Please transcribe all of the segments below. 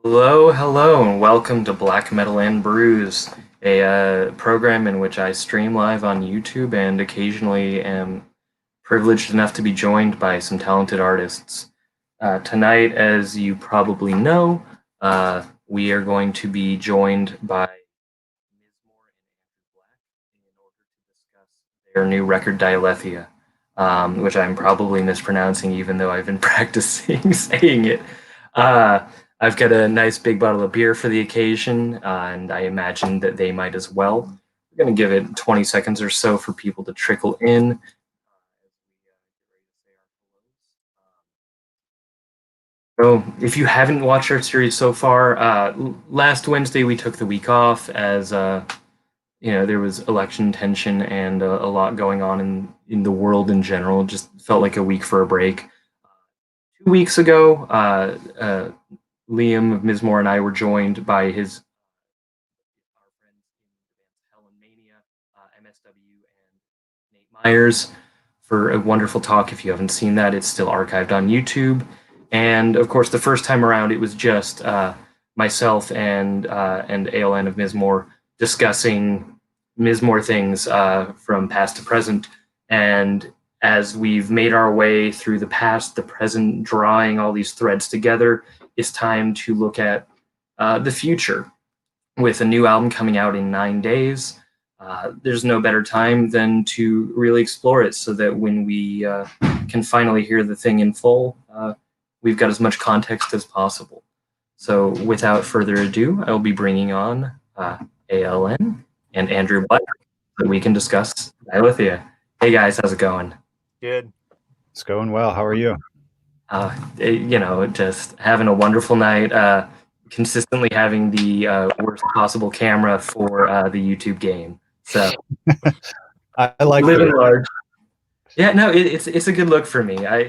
Hello, hello, and welcome to Black Metal and Brews, a program in which I stream live on YouTube and occasionally am privileged enough to be joined by some talented artists. Tonight, as you probably know, we are going to be joined by Mizmor Andrew Black in order to discuss their new record, Dialetheia, which I'm probably mispronouncing even though I've been practicing saying it. Uh, I've got a nice big bottle of beer for the occasion, and I imagine that they might as well. We're going to give it 20 seconds or so for people to trickle in. So, if you haven't watched our series so far, last Wednesday we took the week off as there was election tension and a lot going on in the world in general. It just felt like a week for a break. 2 weeks ago, Liam of Mizmor and I were joined by his our friends in the bands A.L.N. Mania, MSW, and Nate Myers for a wonderful talk. If you haven't seen that, it's still archived on YouTube. And of course, the first time around, it was just myself and A.L.N. of Mizmor discussing Mizmor things from past to present. And as we've made our way through the past, the present, drawing all these threads together, it's time to look at the future. With a new album coming out in 9 days, there's no better time than to really explore it so that when we can finally hear the thing in full, we've got as much context as possible. So without further ado, I'll be bringing on A.L.N. and Andrew Black so that we can discuss Dialetheia. Hey guys, how's it going? Good. It's going well. How are you? Just having a wonderful night. Consistently having the worst possible camera for the YouTube game. So I like living it. large. Yeah, no, it's a good look for me. I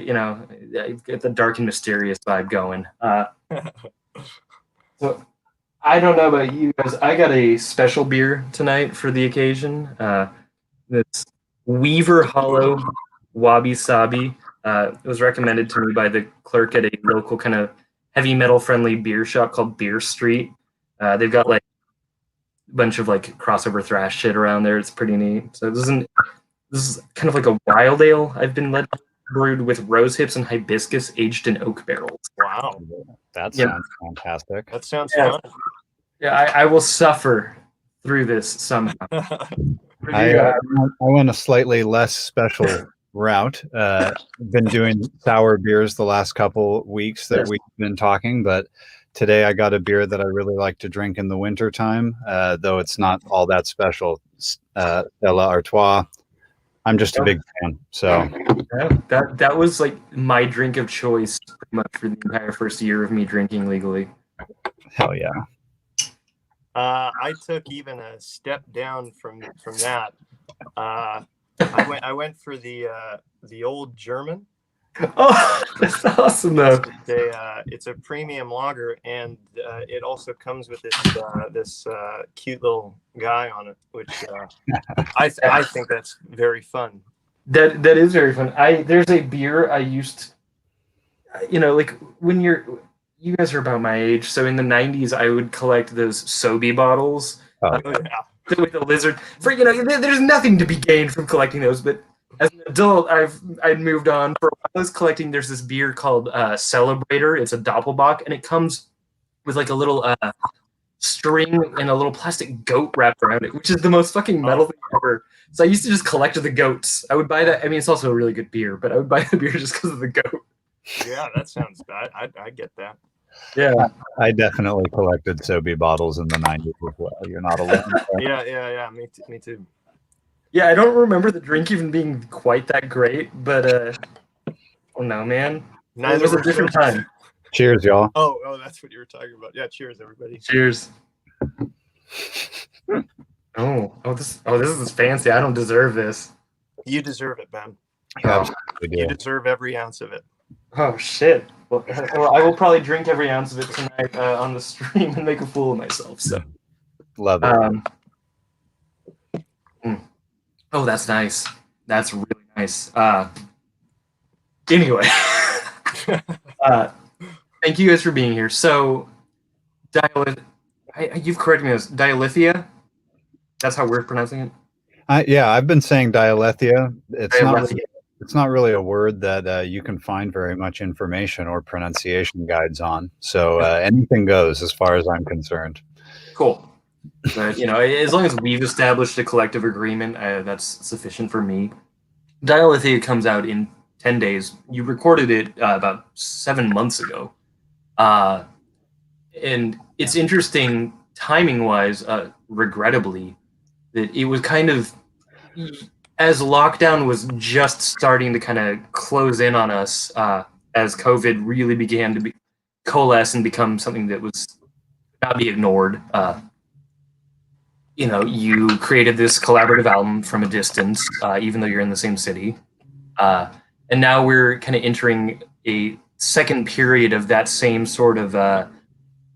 get the dark and mysterious vibe going. So I don't know about you guys. I got a special beer tonight for the occasion. This Weaver Hollow Wabi Sabi. It was recommended to me by the clerk at a local kind of heavy metal friendly beer shop called Beer Street. They've got like a bunch of like crossover thrash shit around there. It's pretty neat. So this is kind of like a wild ale I've been led brewed with rose hips and hibiscus aged in oak barrels. Wow. That sounds fantastic. That sounds Yeah. fun. Yeah, I will suffer through this somehow. I went a slightly less special route. Been doing sour beers the last couple weeks that we've been talking, but today I got a beer that I really like to drink in the winter time, though it's not all that special. Stella Artois. I'm just a big fan. So that was like my drink of choice pretty much for the entire first year of me drinking legally. hell yeah. I took even a step down from that. I went for the old German. Oh, that's awesome though. It's a premium lager, and it also comes with this cute little guy on it, which I think that's very fun. That is very fun. There's a beer I used, like when you guys are about my age, so in the '90s I would collect those Sobe bottles Oh, with the lizard. There's nothing to be gained from collecting those, but as an adult, I'd moved on. For a while, I was collecting. There's this beer called Celebrator. It's a Doppelbock, and it comes with like a little string and a little plastic goat wrapped around it, which is the most fucking metal thing ever. So I used to just collect the goats. I would buy that. I mean, it's also a really good beer, but I would buy the beer just because of the goat. Yeah, that sounds bad. I get that. Yeah, I definitely collected Sobe bottles in the 90s as well. You're not alone. Yeah. Me too. yeah. I don't remember the drink even being quite that great, but oh no, man, it was a different time. Cheers, y'all. Oh, that's what you were talking about. Yeah, cheers, everybody. Cheers. This is fancy. I don't deserve this. You deserve it, Ben. You You deserve every ounce of it. Oh shit. Well, I will probably drink every ounce of it tonight on the stream and make a fool of myself. So love it. Oh, that's nice. That's really nice. Anyway, thank you guys for being here. So You've corrected me. As Dialetheia. That's how we're pronouncing it. Yeah, I've been saying Dialetheia. Dialetheia. It's not really a word that you can find very much information or pronunciation guides on. So anything goes as far as I'm concerned. Cool. But as long as we've established a collective agreement, that's sufficient for me. Dialetheia comes out in 10 days. You recorded it about 7 months ago. And it's interesting timing-wise, regrettably, that it was kind of, as lockdown was just starting to kind of close in on us, as COVID really began to coalesce and become something that was not be ignored. You created this collaborative album from a distance, even though you're in the same city. And now we're kind of entering a second period of that same sort of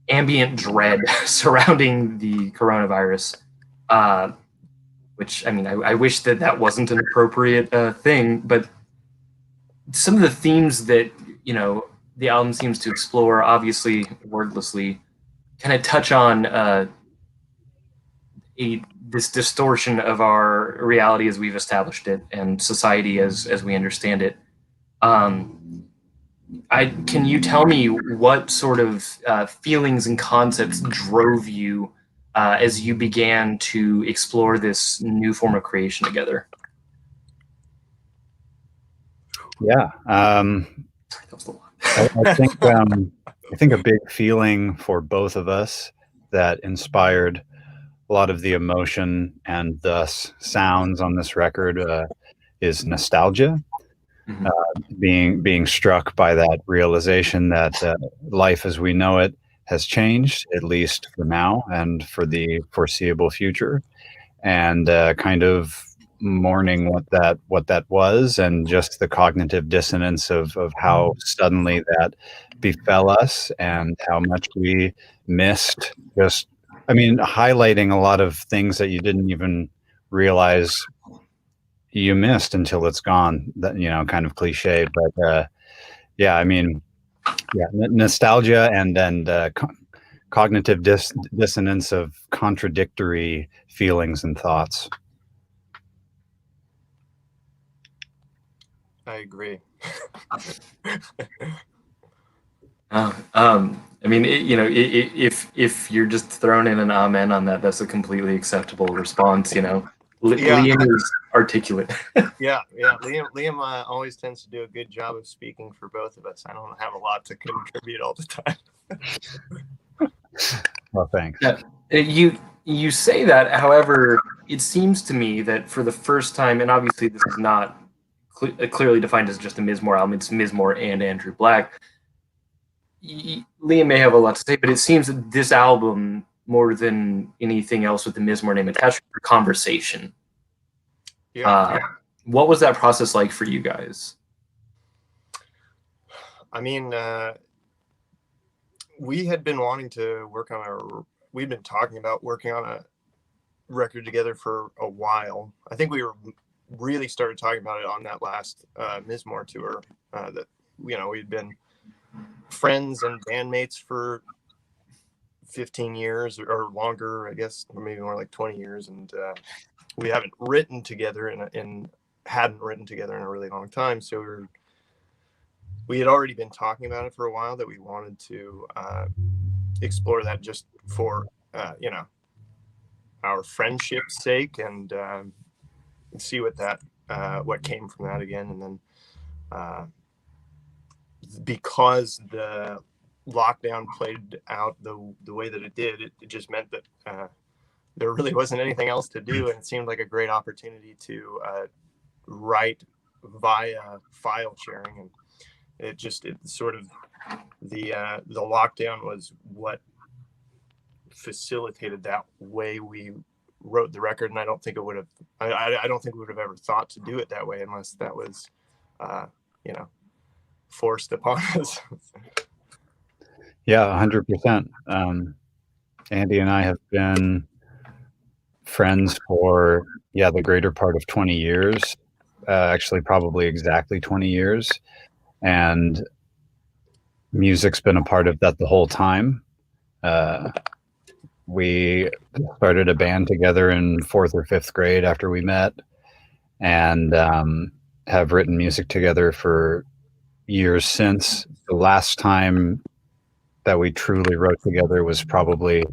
ambient dread surrounding the coronavirus, which, I wish that wasn't an appropriate thing, but some of the themes that, the album seems to explore, obviously wordlessly, kind of touch on this distortion of our reality as we've established it and society as we understand it. Can you tell me what sort of feelings and concepts drove you as you began to explore this new form of creation together? Yeah, that was a lot. I think a big feeling for both of us that inspired a lot of the emotion and thus sounds on this record is nostalgia. Being struck by that realization that life as we know it has changed, at least for now and for the foreseeable future, and kind of mourning what that was, and just the cognitive dissonance of how suddenly that befell us and how much we missed. Just, highlighting a lot of things that you didn't even realize you missed until it's gone. That, kind of cliche, but nostalgia and cognitive dissonance of contradictory feelings and thoughts. I agree. If you're just throwing in an amen on that, that's a completely acceptable response. Liam is articulate. Yeah. Liam always tends to do a good job of speaking for both of us. I don't have a lot to contribute all the time. Well, thanks. Yeah, you say that. However, it seems to me that for the first time, and obviously this is not clearly defined as just a Mizmor album, it's Mizmor and Andrew Black. Liam may have a lot to say, but it seems that this album, more than anything else with the Mizmor name attached, for conversation. Yeah. What was that process like for you guys? We had been wanting to work on we'd been talking about working on a record together for a while. I think we really started talking about it on that last Mizmor tour, that, we'd been friends and bandmates for 15 years or longer, I guess, or maybe more like 20 years. And we haven't written together hadn't written together in a really long time. So we had already been talking about it for a while, that we wanted to explore that just for, our friendship's sake, and see what came from that again. And then because the lockdown played out the way that it did, it just meant that there really wasn't anything else to do, and it seemed like a great opportunity to write via file sharing. And it sort of the lockdown was what facilitated that way we wrote the record. And I don't think it would have I don't think we would have ever thought to do it that way unless that was forced upon us. Yeah, 100%. Andy and I have been friends for the greater part of 20 years, actually probably exactly 20 years, and music's been a part of that the whole time. We started a band together in 4th or 5th grade after we met, and have written music together for years since. The last time that we truly wrote together was probably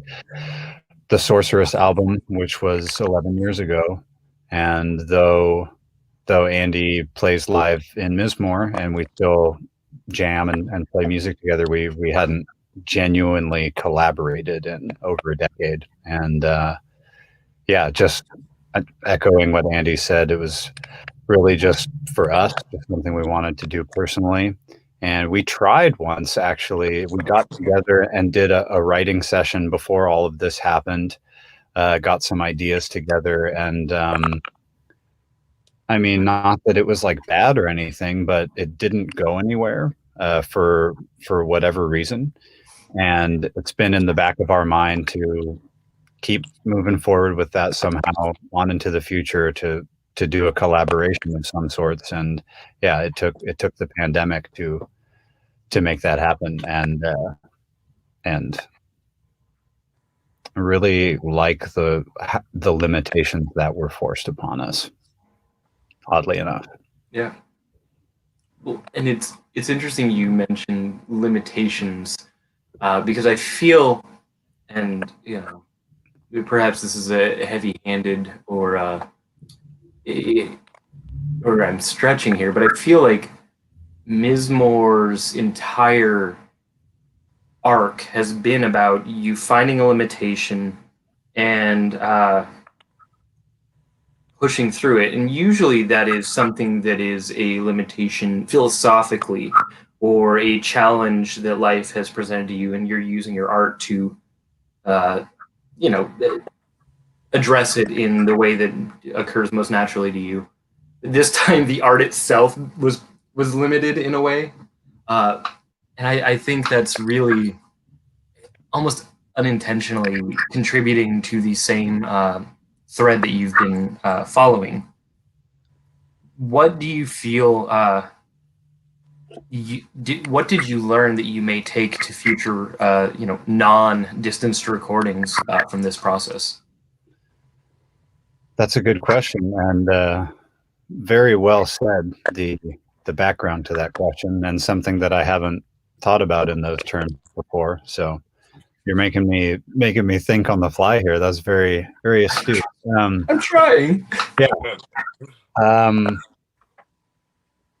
the Sorceress album, which was 11 years ago. And though Andy plays live in Mizmor and we still jam and play music together, we hadn't genuinely collaborated in over a decade. And yeah, just echoing what Andy said, it was really just for us, just something we wanted to do personally. And we tried once, actually. We got together and did a writing session before all of this happened, got some ideas together. And I mean, not that it was like bad or anything, but it didn't go anywhere for whatever reason. And it's been in the back of our mind to keep moving forward with that somehow on into the future to do a collaboration of some sorts. And yeah, it took the pandemic to make that happen. And really like the limitations that were forced upon us, oddly enough. Yeah. Well, and it's interesting you mentioned limitations, because I feel, and you know, perhaps this is a heavy-handed or I'm stretching here, but I feel like Mizmor's entire arc has been about you finding a limitation and pushing through it. And usually that is something that is a limitation philosophically or a challenge that life has presented to you, and you're using your art to, you know, address it in the way that occurs most naturally to you. This time, the art itself was limited in a way, and I think that's really almost unintentionally contributing to the same thread that you've been following. What do you feel? What did you learn that you may take to future, non-distanced recordings from this process? That's a good question, and very well said. The background to that question, and something that I haven't thought about in those terms before. So you're making me think on the fly here. That's very, very astute. I'm trying. Yeah.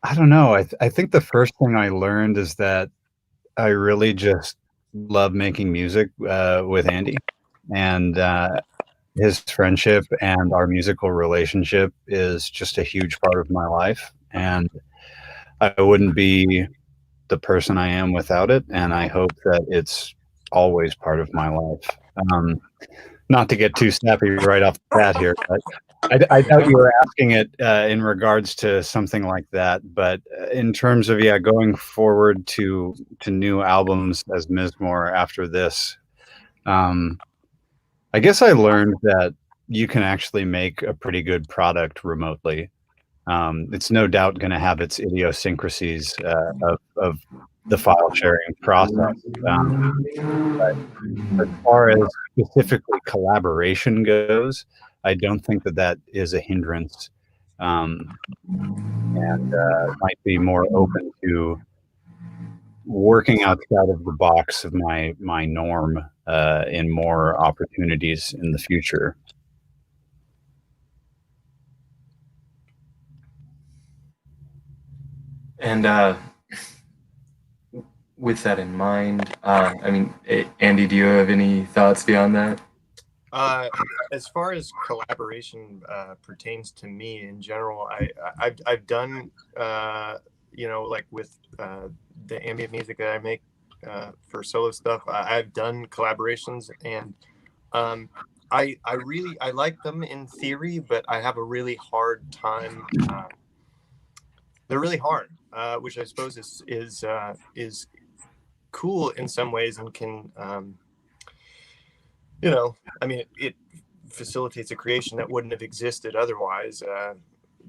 I don't know. I think the first thing I learned is that I really just love making music with Andy, and his friendship and our musical relationship is just a huge part of my life. And I wouldn't be the person I am without it. And I hope that it's always part of my life. Not to get too snappy right off the bat here, but I doubt you were asking it in regards to something like that. But in terms of, going forward to new albums as Mizmor after this, I guess I learned that you can actually make a pretty good product remotely. It's no doubt going to have its idiosyncrasies of the file sharing process. But as far as specifically collaboration goes, I don't think that is a hindrance, and might be more open to working outside of the box of my norm in more opportunities in the future. And with that in mind, Andy, do you have any thoughts beyond that? As far as collaboration pertains to me in general, I've done like with the ambient music that I make for solo stuff, I've done collaborations, and I like them in theory, but I have a really hard time. They're really hard, which I suppose is cool in some ways, and can it facilitates a creation that wouldn't have existed otherwise,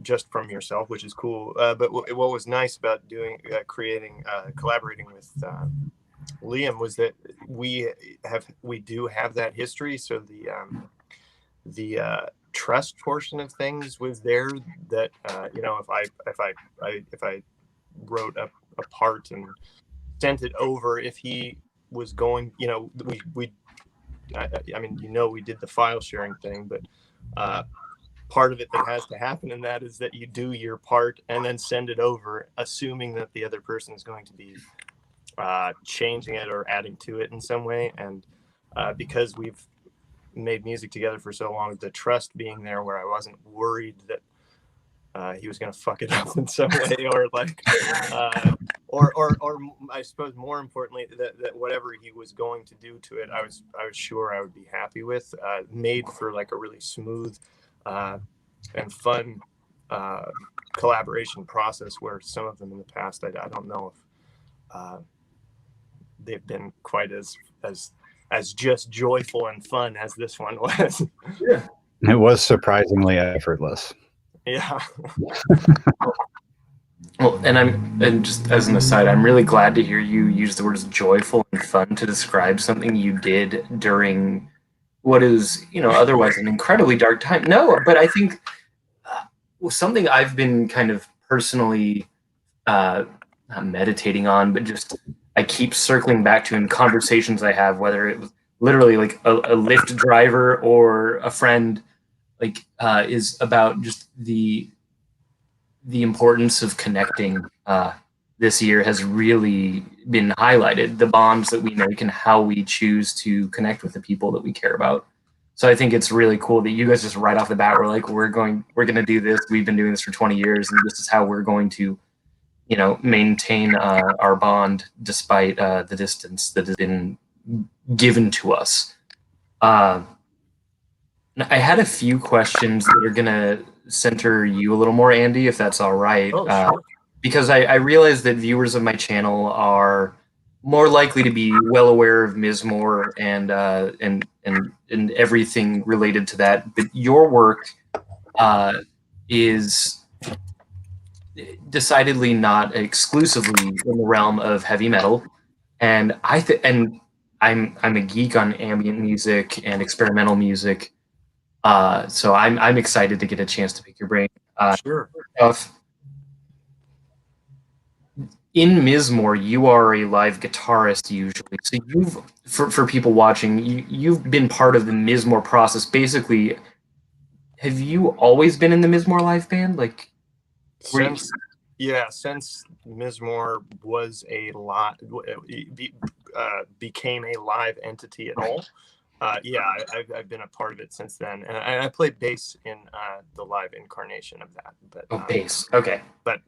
just from yourself, which is cool. But what was nice about collaborating with Liam, was that we do have that history. So the trust portion of things was there. That if I wrote a part and sent it over, if he was going, I mean, we did the file sharing thing, but part of it that has to happen in that is that you do your part and then send it over, assuming that the other person is going to be changing it or adding to it in some way. And because we've made music together for so long, the trust being there where I wasn't worried that he was going to fuck it up in some way, or like, or I suppose more importantly, that whatever he was going to do to it, I was sure I would be happy with. Made for like a really smooth and fun collaboration process, where some of them in the past, I don't know if they've been quite as just joyful and fun as this one was. Yeah. It was surprisingly effortless. Yeah. Well, and just as an aside, I'm really glad to hear you use the words joyful and fun to describe something you did during what is, otherwise an incredibly dark time. No, but I think something I've been kind of personally not meditating on, but just I keep circling back to in conversations I have, whether it was literally like a Lyft driver or a friend, like is about just the importance of connecting. This year has really been highlighted, the bonds that we make and how we choose to connect with the people that we care about. So I think it's really cool that you guys just right off the bat were like, we're going to do this. We've been doing this for 20 years, and this is how we're going to, maintain our bond despite the distance that has been given to us. I had a few questions that are going to center you a little more, Andy, if that's all right. Oh, sure. Because I realize that viewers of my channel are more likely to be well aware of Mizmor and everything related to that. But your work is decidedly not exclusively in the realm of heavy metal, and I'm a geek on ambient music and experimental music. So I'm excited to get a chance to pick your brain. Sure. In Mizmor, you are a live guitarist usually. So for people watching, you've been part of the Mizmor process. Basically, have you always been in the Mizmor live band? Like, Since Mizmor was became a live entity at all. I've been a part of it since then, and I played bass in the live incarnation of that. But bass, okay. But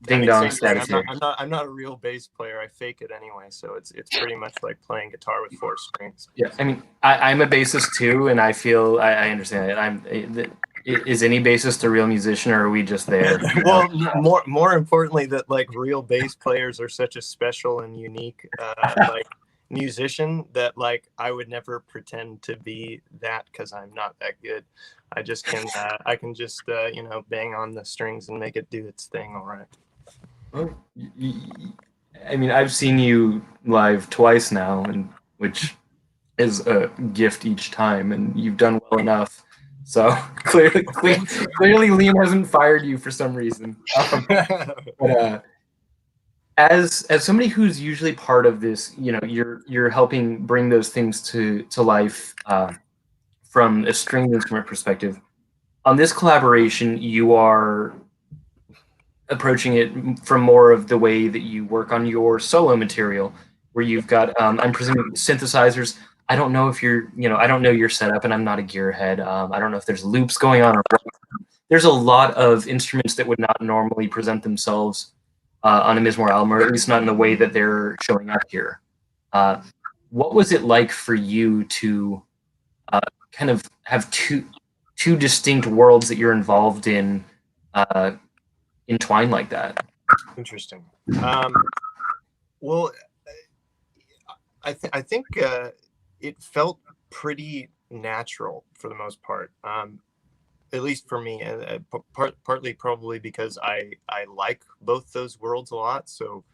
ding dong status here. I'm not a real bass player. I fake it anyway, so it's pretty much like playing guitar with 4 strings. Yeah, I mean, I'm a bassist too, and I feel I understand it. Is any bassist a real musician, or are we just there? Well, more importantly, that like real bass players are such a special and unique like musician that like I would never pretend to be that, because I'm not that good. I just can I can just bang on the strings and make it do its thing. All right. Well, I mean, I've seen you live twice now, and which is a gift each time, and you've done well enough. So clearly Liam hasn't fired you for some reason. But as somebody who's usually part of this, you're helping bring those things to life from a stringed instrument perspective. On this collaboration, you are approaching it from more of the way that you work on your solo material, where you've got, I'm presuming, synthesizers. I don't know if I don't know your setup, and I'm not a gearhead. I don't know if there's loops going on. There's a lot of instruments that would not normally present themselves on a Mizmor album, or at least not in the way that they're showing up here. What was it like for you to kind of have two distinct worlds that you're involved in entwined like that? Interesting. Well, I think it felt pretty natural for the most part, at least for me, partly probably because I like both those worlds a lot. So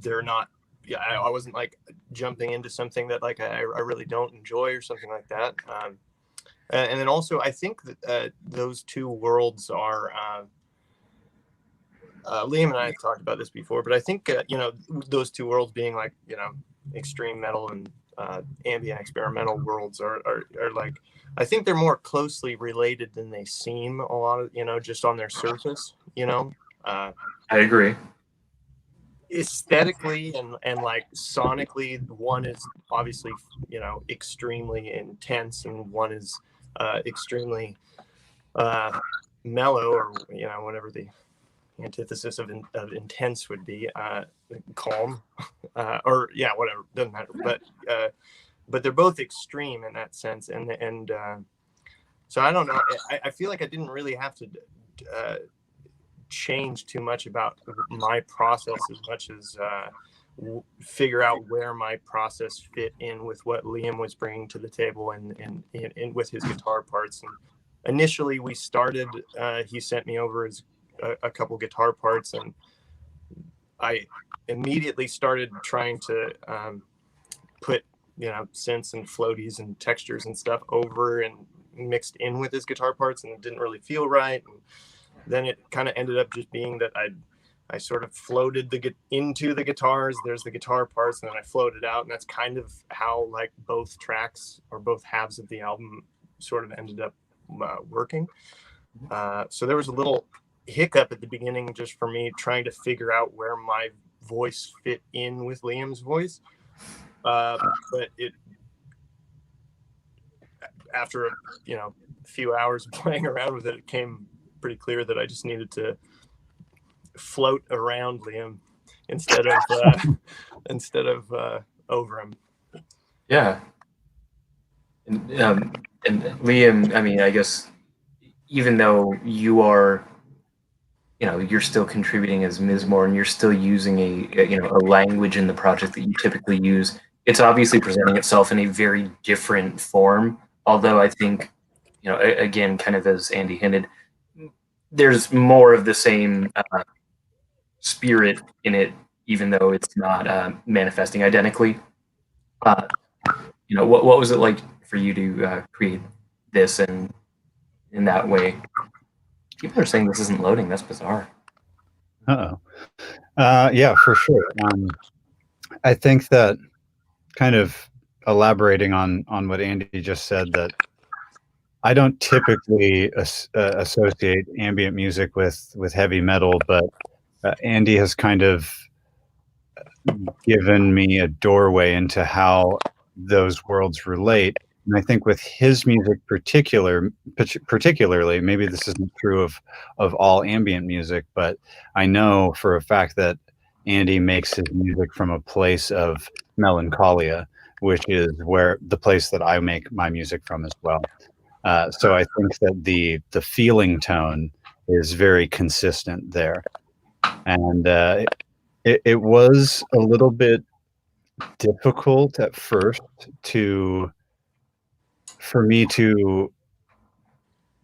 they're not. Yeah, I wasn't like jumping into something that like I really don't enjoy or something like that. And then also, I think that those two worlds are. Liam and I have talked about this before, but I think those two worlds being like extreme metal and ambient experimental worlds are like, I think they're more closely related than they seem. A lot of just on their surface. I agree. Aesthetically and like sonically, one is obviously extremely intense, and one is extremely mellow, or whatever the antithesis of intense would be, calm, or whatever, doesn't matter. But they're both extreme in that sense, and so I don't know. I feel like I didn't really have to change too much about my process as much as figure out where my process fit in with what Liam was bringing to the table, and with his guitar parts. And initially we started, he sent me over a couple guitar parts, and I immediately started trying to put synths and floaties and textures and stuff over and mixed in with his guitar parts, and it didn't really feel right. And then it kind of ended up just being that I sort of floated into the guitars. There's the guitar parts, and then I floated out, and that's kind of how like both tracks or both halves of the album sort of ended up working. So there was a little hiccup at the beginning just for me trying to figure out where my voice fit in with Liam's voice. But it, after a few hours of playing around with it, it came pretty clear that I just needed to float around Liam instead of over him. Yeah. And Liam, I mean, I guess even though you are, you're still contributing as Mizmor, and you're still using a language in the project that you typically use, it's obviously presenting itself in a very different form. Although I think, again, kind of as Andy hinted, there's more of the same spirit in it, even though it's not manifesting identically. What was it like for you to create this and in that way? People are saying this isn't loading. That's bizarre. Yeah, for sure. I think that kind of elaborating on what Andy just said, that I don't typically associate ambient music with heavy metal, but Andy has kind of given me a doorway into how those worlds relate. And I think with his music particularly, maybe this isn't true of all ambient music, but I know for a fact that Andy makes his music from a place of melancholia, which is where the place that I make my music from as well. So I think that the feeling tone is very consistent there. And it was a little bit difficult at first for me to.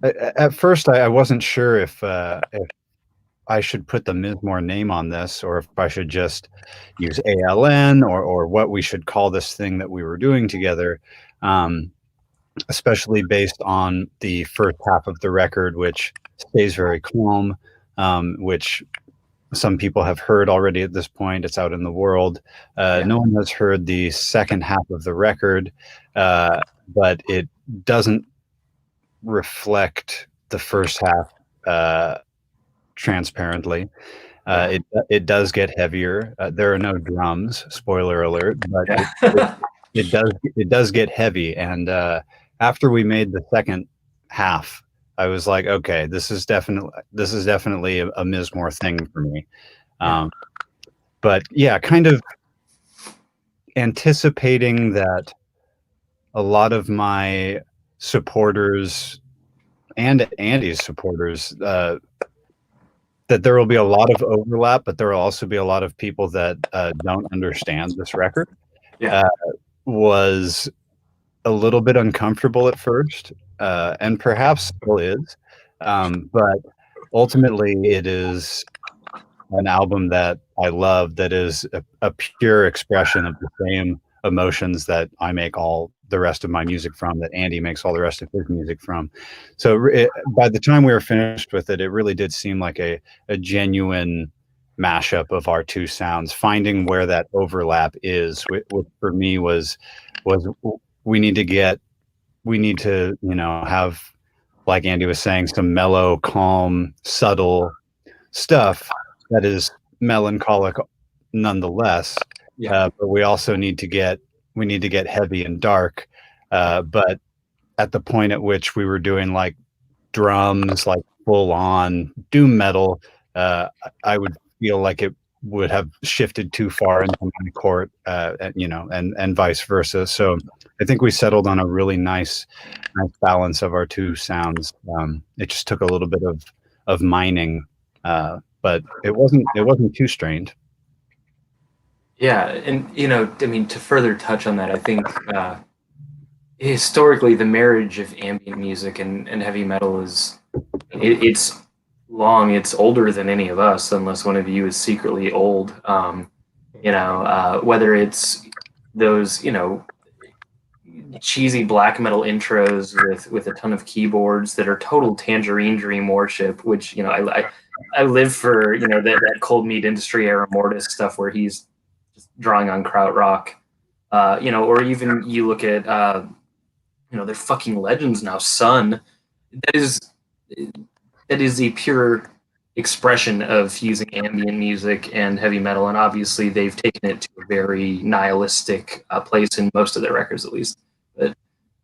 At first, I wasn't sure if I should put the Mizmor name on this, or if I should just use A.L.N. or what we should call this thing that we were doing together. Especially based on the first half of the record, which stays very calm, which some people have heard already at this point. It's out in the world. No one has heard the second half of the record, but it doesn't reflect the first half transparently. It does get heavier. There are no drums, spoiler alert, but it does get heavy. And after we made the second half, I was like, okay, this is definitely a Mizmor thing for me. But yeah, kind of anticipating that a lot of my supporters and Andy's supporters, that there will be a lot of overlap, but there will also be a lot of people that don't understand this record. Was a little bit uncomfortable at first, and perhaps still is, but ultimately it is an album that I love that is a pure expression of the same emotions that I make all the rest of my music from, that Andy makes all the rest of his music from. So by the time we were finished with it, it really did seem like a genuine mashup of our two sounds. Finding where that overlap is, which for me was we need to, you know, have, like Andy was saying, some mellow, calm, subtle stuff that is melancholic nonetheless. Yeah. But we also need to get heavy and dark. But at the point at which we were doing like drums, like full on doom metal, I would feel like it would have shifted too far into my court, and, you know, and vice versa. So I think we settled on a really nice balance of our two sounds. It just took a little bit of mining, but it wasn't too strained. Yeah, and you know, I mean, to further touch on that, I think historically the marriage of ambient music and heavy metal is it's long. It's older than any of us, unless one of you is secretly old. You know, whether it's those, you know, cheesy black metal intros with a ton of keyboards that are total Tangerine Dream worship, which, you know, I live for, you know, that cold meat industry era Mortis stuff where he's just drawing on krautrock, you know, or even you look at you know, they're fucking legends now. Sun, that is a pure expression of fusing ambient music and heavy metal, and obviously they've taken it to a very nihilistic place in most of their records, at least. But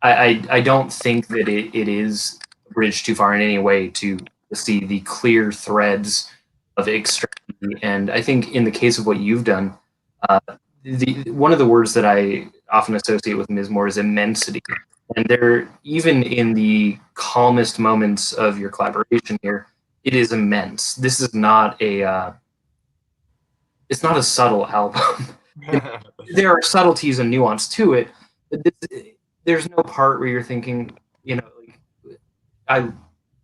I don't think that it is a bridge too far in any way to see the clear threads of extremity. And I think in the case of what you've done, one of the words that I often associate with Mizmor is immensity. And there, even in the calmest moments of your collaboration here, it is immense. This is not it's not a subtle album. There are subtleties and nuance to it. But there's no part where you're thinking, you know, like, I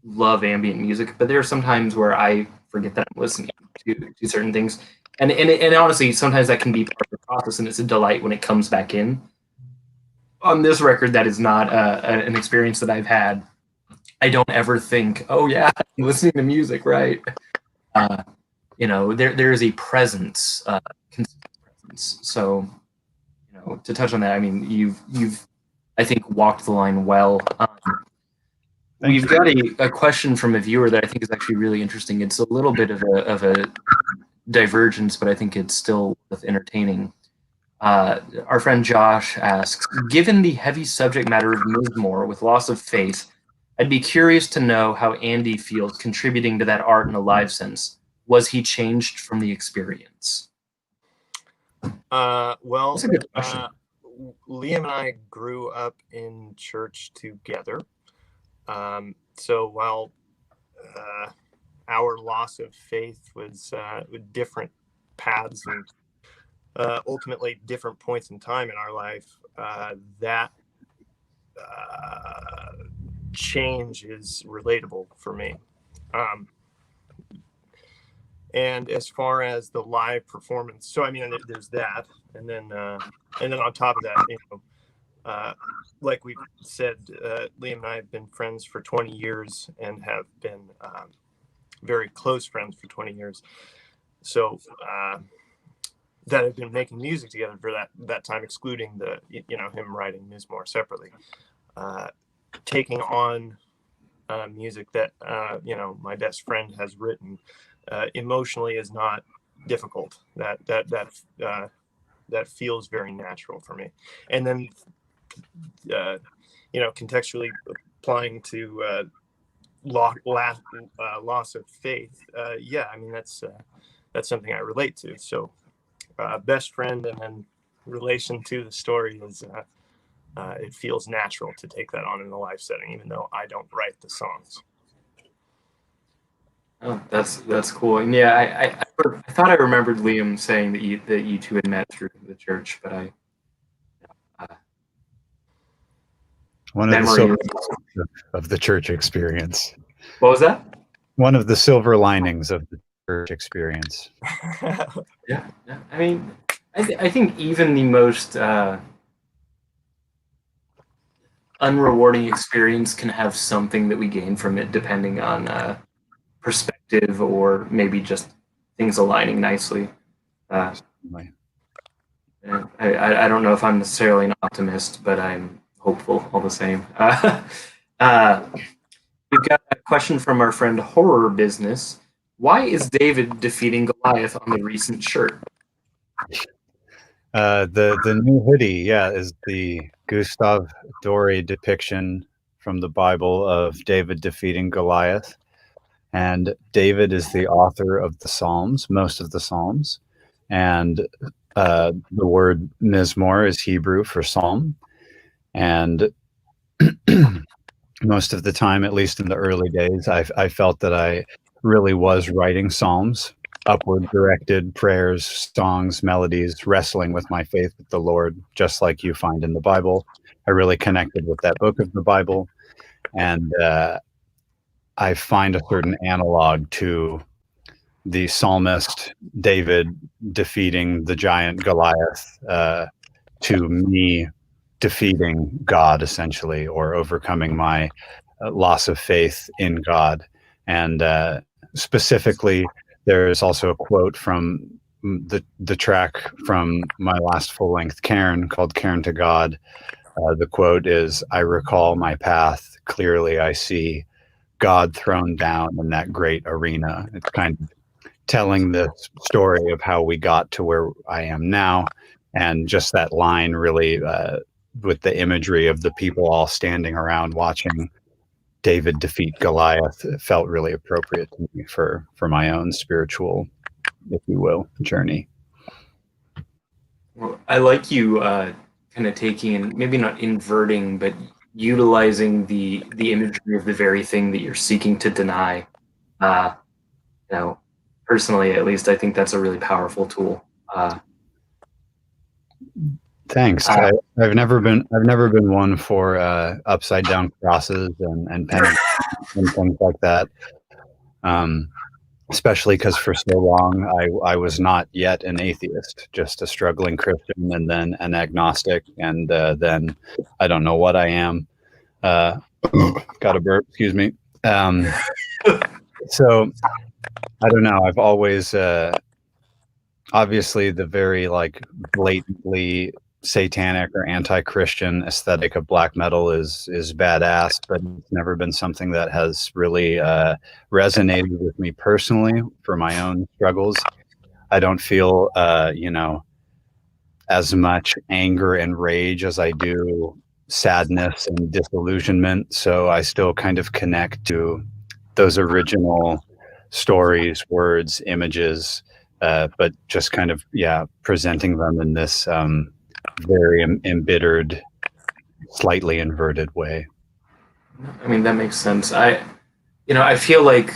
love ambient music, but there are some times where I forget that I'm listening to certain things. And honestly, sometimes that can be part of the process, and it's a delight when it comes back in. On this record, that is not an experience that I've had. I don't ever think, oh yeah, I'm listening to music, right? You know, there is a presence, consistent presence. So, you know, to touch on that, I mean, you've I think walked the line well. We've got a question from a viewer that I think is actually really interesting. It's a little bit of a divergence, but I think it's still worth entertaining. Our friend Josh asks, given the heavy subject matter of Mizmor with loss of faith, I'd be curious to know how Andy feels contributing to that art in a live sense. Was he changed from the experience? Well, that's a good question. Liam and I grew up in church together. So while our loss of faith was with different paths and ultimately different points in time in our life, that change is relatable for me. And as far as the live performance, so I mean, there's that, and then on top of that, you know, like we said, Liam and I have been friends for 20 years and have been very close friends for 20 years. So that have been making music together for that time, excluding the, you know, him writing Mizmor separately. Taking on music that you know, my best friend has written emotionally is not difficult. That feels very natural for me. And then you know, contextually applying to loss of faith, yeah, I mean, that's something I relate to. So best friend, and then relation to the story is it feels natural to take that on in a live setting, even though I don't write the songs. Oh, that's cool. And yeah, I thought I remembered Liam saying that you two had met through the church, but one of the silver of the church experience. What was that? One of the silver linings of church experience. Yeah. I mean, I think even the most unrewarding experience can have something that we gain from it, depending on perspective or maybe just things aligning nicely. I don't know if I'm necessarily an optimist, but I'm hopeful all the same. We've got a question from our friend Horror Business. Why is David defeating Goliath on the recent shirt? The new hoodie, is the Gustav Doré depiction from the Bible of David defeating Goliath. And David is the author of the Psalms, most of the Psalms. And the word Mizmor is Hebrew for psalm. And most of the time, at least in the early days, I felt that I really was writing psalms, upward directed prayers, songs, melodies, wrestling with my faith with the Lord, just like you find in the Bible. I really connected with that book of the Bible. And I find a certain analog to the psalmist David defeating the giant Goliath, to me defeating God, essentially, or overcoming my loss of faith in God. And specifically, there's also a quote from the track from my last full-length Cairn called Cairn to God. The quote is, "I recall my path, clearly I see God thrown down in that great arena." It's kind of telling the story of how we got to where I am now. And just that line really, with the imagery of the people all standing around watching David defeat Goliath, felt really appropriate to me for my own spiritual, if you will, journey. Well, I like you kind of taking and maybe not inverting, but utilizing the imagery of the very thing that you're seeking to deny. Personally, at least, I think that's a really powerful tool. Thanks. I've never been one for upside down crosses and pens and things like that. Especially because for so long I was not yet an atheist, just a struggling Christian, and then an agnostic, and then I don't know what I am. Got a burp, excuse me. So I don't know. I've always obviously the very blatantly satanic or anti-Christian aesthetic of black metal is badass, but it's never been something that has really resonated with me personally for my own struggles. I don't feel as much anger and rage as I do sadness and disillusionment, so I still kind of connect to those original stories, words, images, but just kind of presenting them in this very embittered, slightly inverted way. I mean, that makes sense. I feel like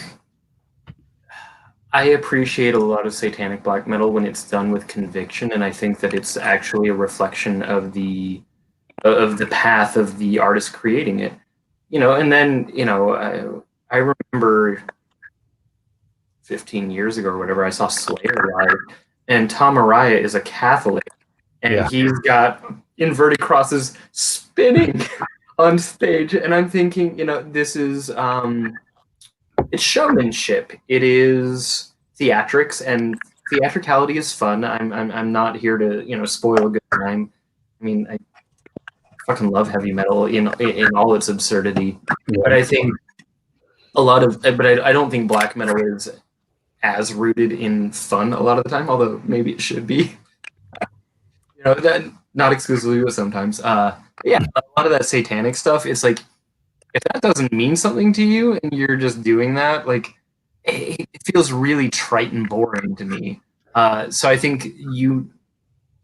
I appreciate a lot of satanic black metal when it's done with conviction, and I think that it's actually a reflection of the path of the artist creating it. And then I remember 15 years ago or whatever, I saw Slayer live, and Tom Araya is a Catholic, and he's got inverted crosses spinning on stage, and I'm thinking, this is it's showmanship. It is theatrics, and theatricality is fun. I'm not here to spoil a good time. I mean, I fucking love heavy metal in all its absurdity, but I think I don't think black metal is as rooted in fun a lot of the time, although maybe it should be. That not exclusively, but sometimes. A lot of that satanic stuff, it's like, if that doesn't mean something to you and you're just doing that, it feels really trite and boring to me. So I think you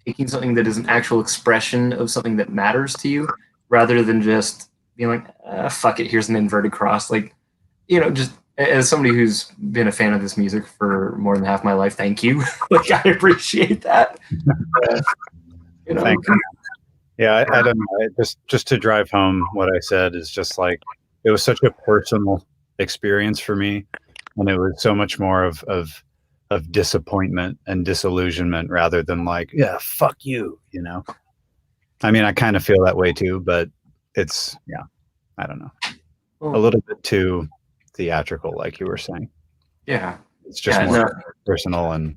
taking something that is an actual expression of something that matters to you, rather than just being like, fuck it, here's an inverted cross. Just as somebody who's been a fan of this music for more than half my life, thank you. I appreciate that. Thank you. Yeah, I don't know. Just to drive home what I said is just it was such a personal experience for me, and it was so much more of disappointment and disillusionment rather than like, yeah, fuck you, you know. I mean, I kind of feel that way too, but it's, yeah, I don't know, a little bit too theatrical, like you were saying. Yeah, it's just more personal and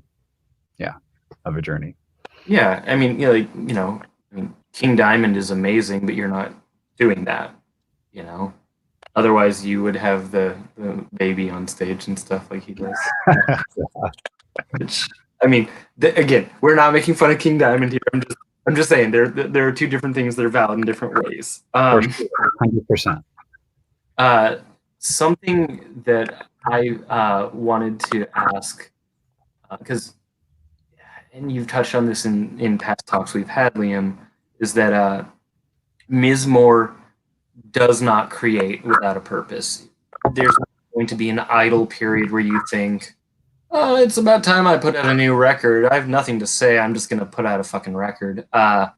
of a journey. Yeah, I mean, King Diamond is amazing, but you're not doing that, you know. Otherwise, you would have the baby on stage and stuff like he does. Which, I mean, again, we're not making fun of King Diamond here. I'm just saying there are two different things that are valid in different ways. 100%. Something that I wanted to ask, because, and you've touched on this in past talks we've had, Liam, is that Mizmor does not create without a purpose. There's not going to be an idle period where you think, oh, it's about time I put out a new record. I have nothing to say. I'm just going to put out a fucking record. That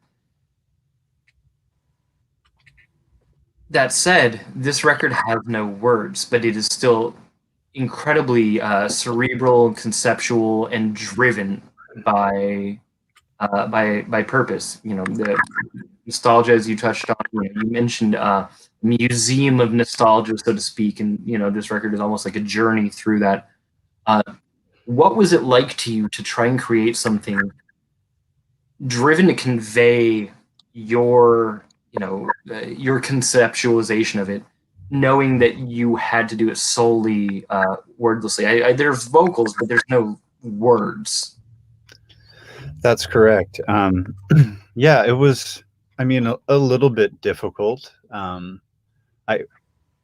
said, this record has no words, but it is still incredibly cerebral, conceptual, and driven by purpose. You know, the nostalgia, as you touched on. You mentioned museum of nostalgia, so to speak, and this record is almost like a journey through that. What was it like to you to try and create something driven to convey your your conceptualization of it, knowing that you had to do it solely wordlessly? There's vocals, but there's no words. That's correct. Yeah, it was, I mean, a little bit difficult.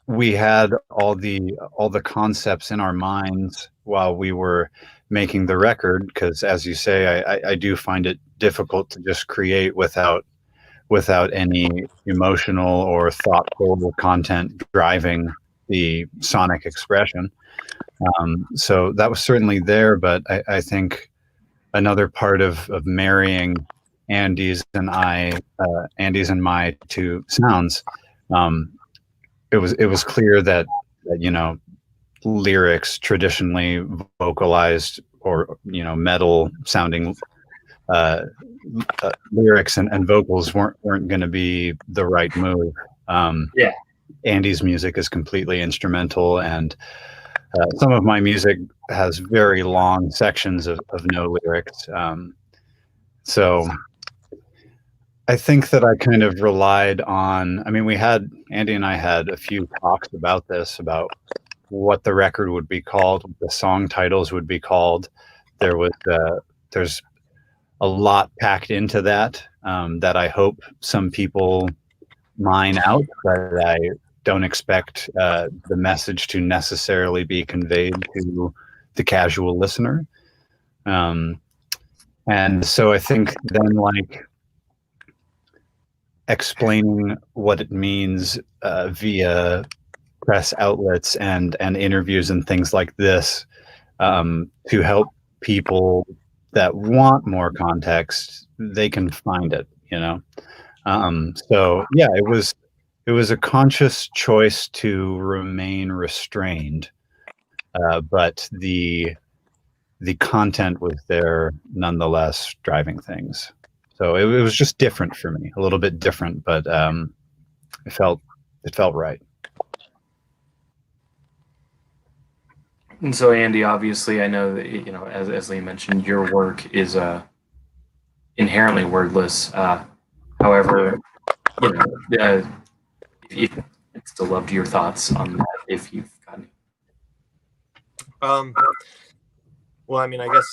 We had all the concepts in our minds while we were making the record, because as you say, I do find it difficult to just create without any emotional or thoughtful content driving the sonic expression. So that was certainly there, but I think another part of marrying Andy's and my two sounds, it was clear that lyrics, traditionally vocalized or metal sounding lyrics and vocals weren't going to be the right move. Yeah. Andy's music is completely instrumental, and some of my music has very long sections of no lyrics. So I think that I kind of relied on, I mean, Andy and I had a few talks about this, about what the record would be called, what the song titles would be called. There's a lot packed into that, that I hope some people mine out, but I don't expect the message to necessarily be conveyed to the casual listener. And so I think then, like, explaining what it means via press outlets and interviews and things like this, to help people that want more context, they can find it, so yeah, it was a conscious choice to remain restrained, but the content was there nonetheless, driving things. So it was just different for me, a little bit different, but it felt right. And so, Andy, obviously, I know that as Lee mentioned, your work is inherently wordless. However, if I'd still love your thoughts on that, if you've got any. Well, I mean, I guess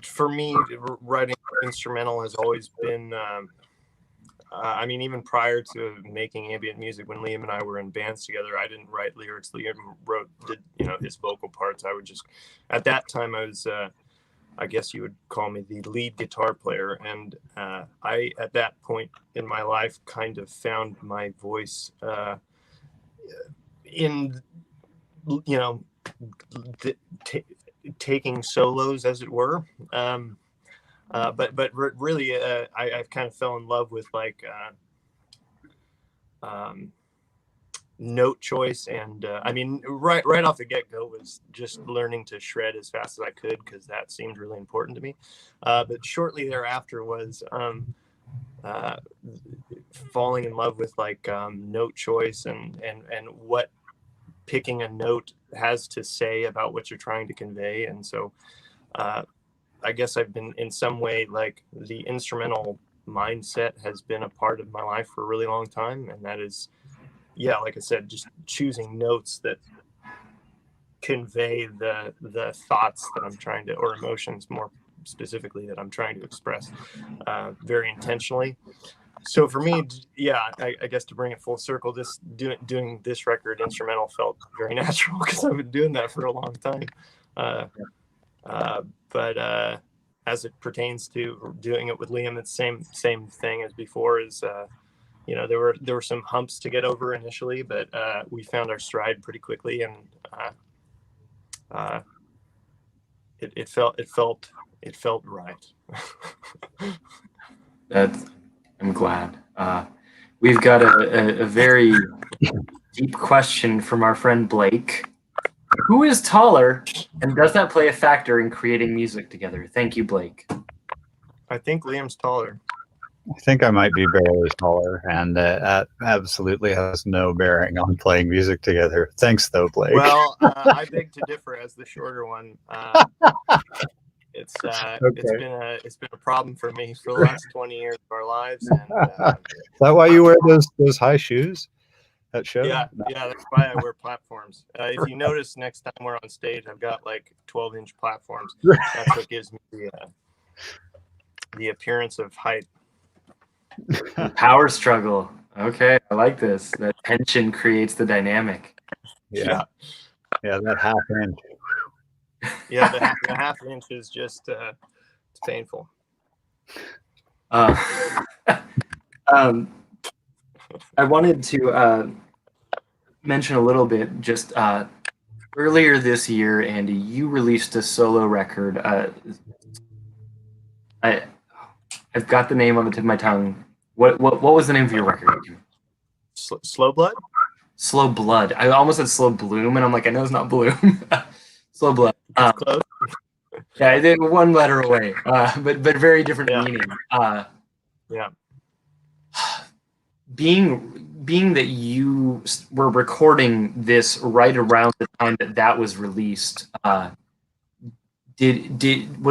for me, writing instrumental has always been, I mean, even prior to making ambient music, when Liam and I were in bands together, I didn't write lyrics. Liam did his vocal parts. I would just, at that time, I was, I guess you would call me the lead guitar player. And I, at that point in my life, kind of found my voice in, taking solos, as it were. But really, I kind of fell in love with, like, note choice, and I mean, right off the get-go was just learning to shred as fast as I could, because that seemed really important to me. But shortly thereafter was falling in love with like note choice and what picking a note has to say about what you're trying to convey. And so I guess I've been in some way, like, the instrumental mindset has been a part of my life for a really long time, and that is, yeah, like I said, just choosing notes that convey the thoughts that I'm trying to, or emotions more specifically, that I'm trying to express very intentionally. So for me, yeah, I guess to bring it full circle, this doing this record instrumental felt very natural, because I've been doing that for a long time. But as it pertains to doing it with Liam, it's same thing as before. Is there were some humps to get over initially, but we found our stride pretty quickly, and it felt right. I'm glad. We've got a very deep question from our friend Blake. Who is taller, and does that play a factor in creating music together? Thank you, Blake. I think Liam's taller. I think I might be barely taller, and that absolutely has no bearing on playing music together. Thanks, though, Blake. Well, I beg to differ as the shorter one. It's been a problem for me for the last 20 years of our lives. And, is that why you wear those high shoes at show? Yeah, that's why I wear platforms. If you notice, next time we're on stage, I've got like 12-inch platforms. That's what gives me the appearance of height. Power struggle. Okay, I like this. That tension creates the dynamic. Yeah, that half inch. Yeah, the half inch is just it's painful. I wanted to mention a little bit, just earlier this year, Andy, you released a solo record. I've got the name on the tip of my tongue. What was the name of your record? Slow Blood? Slow Blood. I almost said Slow Bloom, and I'm like, I know it's not Bloom. Slow Blood. Close. Yeah, I did one letter away, but very different meaning. Yeah. Being that you were recording this right around the time that was released, was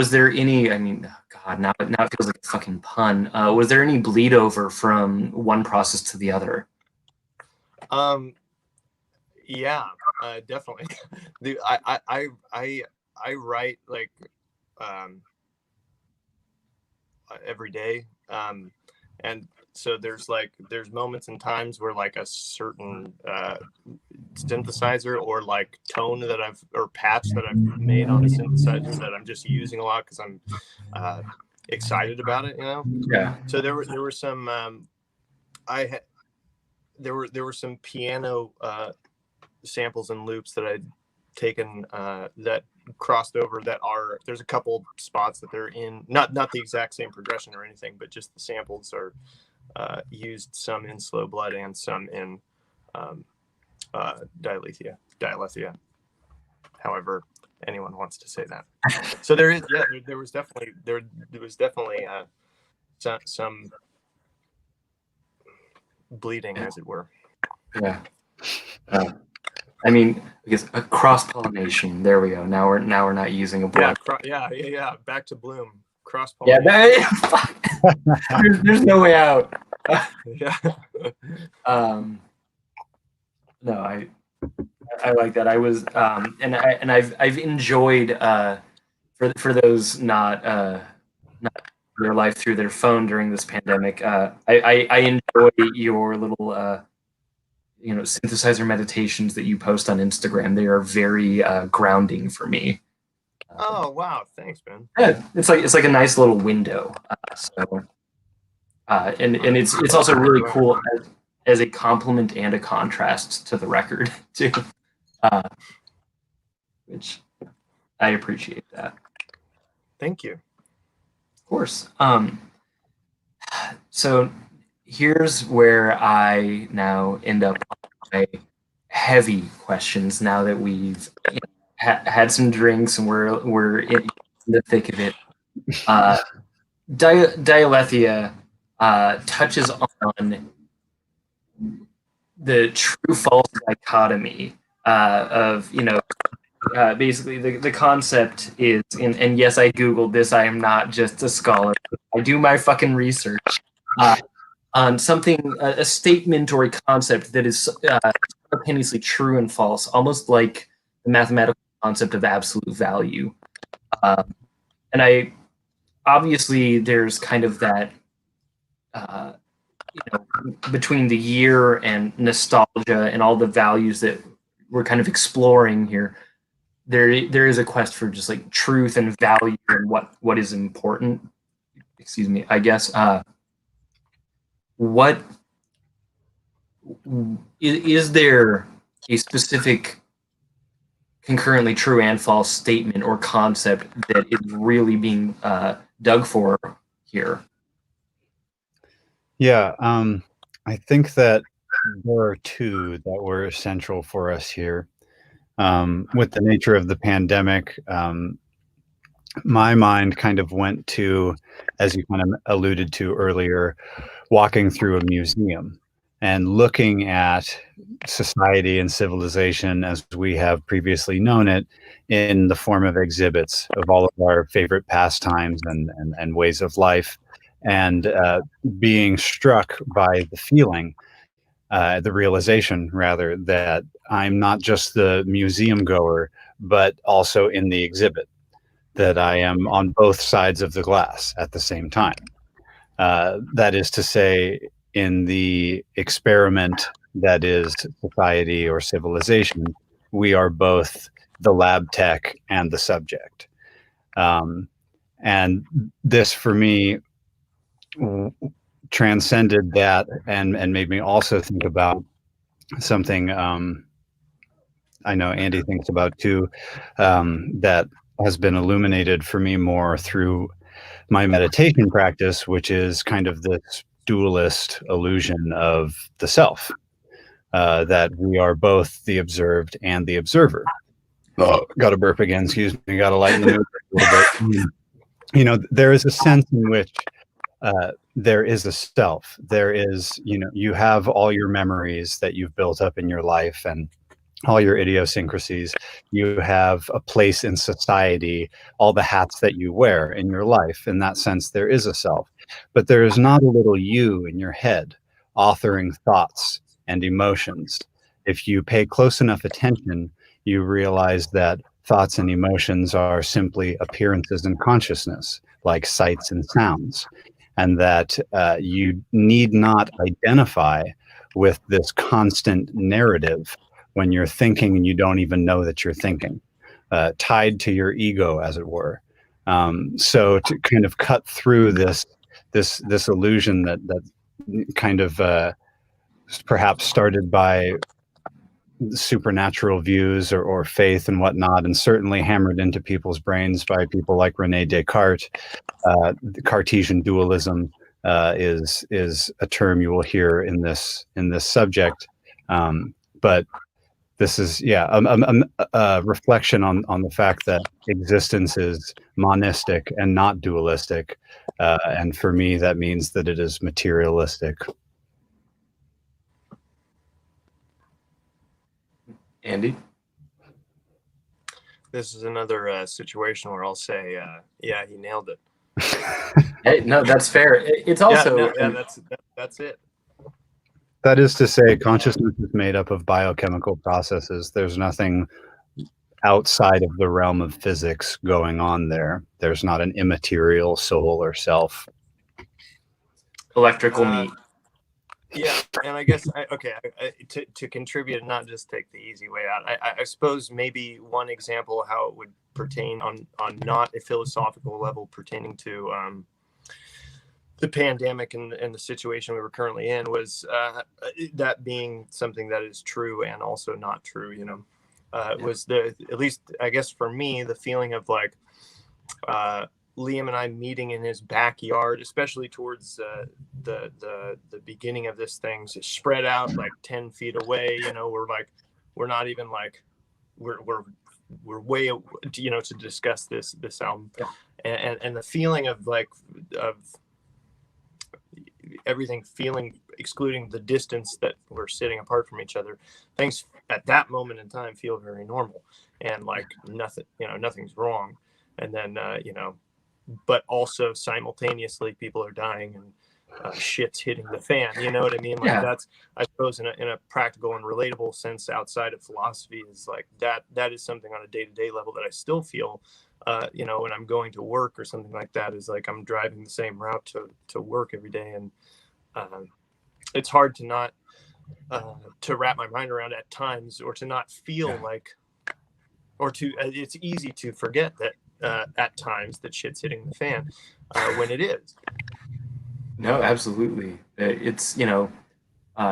there any? I mean, God, now it feels like a fucking pun. Was there any bleed over from one process to the other? Yeah, definitely. I write like every day, and so there's moments and times where like a certain synthesizer or like tone or patch that I've made on a synthesizer that I'm just using a lot because I'm excited about it, Yeah. So there were some there were some piano samples and loops that I'd taken that crossed over, there's a couple spots that they're in, not the exact same progression or anything, but just the samples are used, some in Slow Blood and some in Dialetheia, however anyone wants to say that. So there was definitely some bleeding, as it were. Yeah. I mean, I guess a cross-pollination. There we go. Now we're not using a blood. Yeah. Back to Bloom. Cross-pollination. Yeah. There's no way out. Yeah. No, I like that. I was and I've enjoyed for those not their life through their phone during this pandemic. I enjoy your little synthesizer meditations that you post on Instagram. They are very grounding for me. Oh wow, thanks, man. Yeah, it's like a nice little window. And it's also really cool as a compliment and a contrast to the record too, which I appreciate that. Thank you. Of course. So here's where I now end up on my heavy questions now that we've had some drinks and we're in the thick of it. Dialetheia touches on the true false dichotomy of basically the concept is and yes, I googled this. I am not just a scholar. I do my fucking research on something, a statement or a concept that is simultaneously true and false, almost like the mathematical concept of absolute value. And I obviously there's kind of that between the year and nostalgia and all the values that we're kind of exploring here. There is a quest for just like truth and value and what is important. Excuse me, I guess. What is there a specific concurrently true and false statement or concept that is really being dug for here? Yeah, I think that there are two that were essential for us here. With the nature of the pandemic, my mind kind of went to, as you kind of alluded to earlier, walking through a museum and looking at society and civilization as we have previously known it in the form of exhibits of all of our favorite pastimes and ways of life, and being struck by the feeling, the realization rather, that I'm not just the museum goer, but also in the exhibit, that I am on both sides of the glass at the same time. That is to say, in the experiment that is society or civilization, we are both the lab tech and the subject. And this, for me, transcended that and made me also think about something I know Andy thinks about too, that has been illuminated for me more through my meditation practice, which is kind of this dualist illusion of the self, that we are both the observed and the observer. Oh, got to burp again. Excuse me. Got to lighten the mood a little bit. There is a sense in which there is a self. There is, you have all your memories that you've built up in your life and all your idiosyncrasies. You have a place in society, all the hats that you wear in your life. In that sense, there is a self. But there is not a little you in your head authoring thoughts and emotions. If you pay close enough attention, you realize that thoughts and emotions are simply appearances in consciousness, like sights and sounds, and that you need not identify with this constant narrative when you're thinking and you don't even know that you're thinking, tied to your ego, as it were. So to kind of cut through this illusion that kind of perhaps started by supernatural views or faith and whatnot, and certainly hammered into people's brains by people like Rene Descartes. The Cartesian dualism is a term you will hear in this subject, but this is a reflection on the fact that existence is monistic and not dualistic, and for me that means that it is materialistic. Andy? This is another situation where I'll say, yeah, he nailed it. Hey, no, that's fair. It's also that's it. That is to say, consciousness is made up of biochemical processes. There's nothing outside of the realm of physics going on there. There's not an immaterial soul or self. Electrical meat. Yeah, and I guess to contribute and not just take the easy way out. I suppose maybe one example of how it would pertain on not a philosophical level pertaining to the pandemic and the situation we were currently in was that being something that is true and also not true. It was at least I guess for me the feeling of like Liam and I meeting in his backyard, especially towards the beginning of this thing, spread out like 10 feet away. We're like we're not even like we're way, you know, to discuss this album. Yeah. And the feeling of like of everything feeling, excluding the distance that we're sitting apart from each other, things at that moment in time feel very normal, and like nothing, you know, nothing's wrong. And then you know, but also simultaneously people are dying, and shit's hitting the fan, you know what I mean? Like, Yeah. that's, I suppose, in a practical and relatable sense outside of philosophy, is like that is something on a day-to-day level that I still feel, you know, when I'm going to work or something like that, is like I'm driving the same route to work every day, and it's hard to not to wrap my mind around at times, or to not feel like, or to it's easy to forget that at times that shit's hitting the fan when it is. No, absolutely. It's, you know,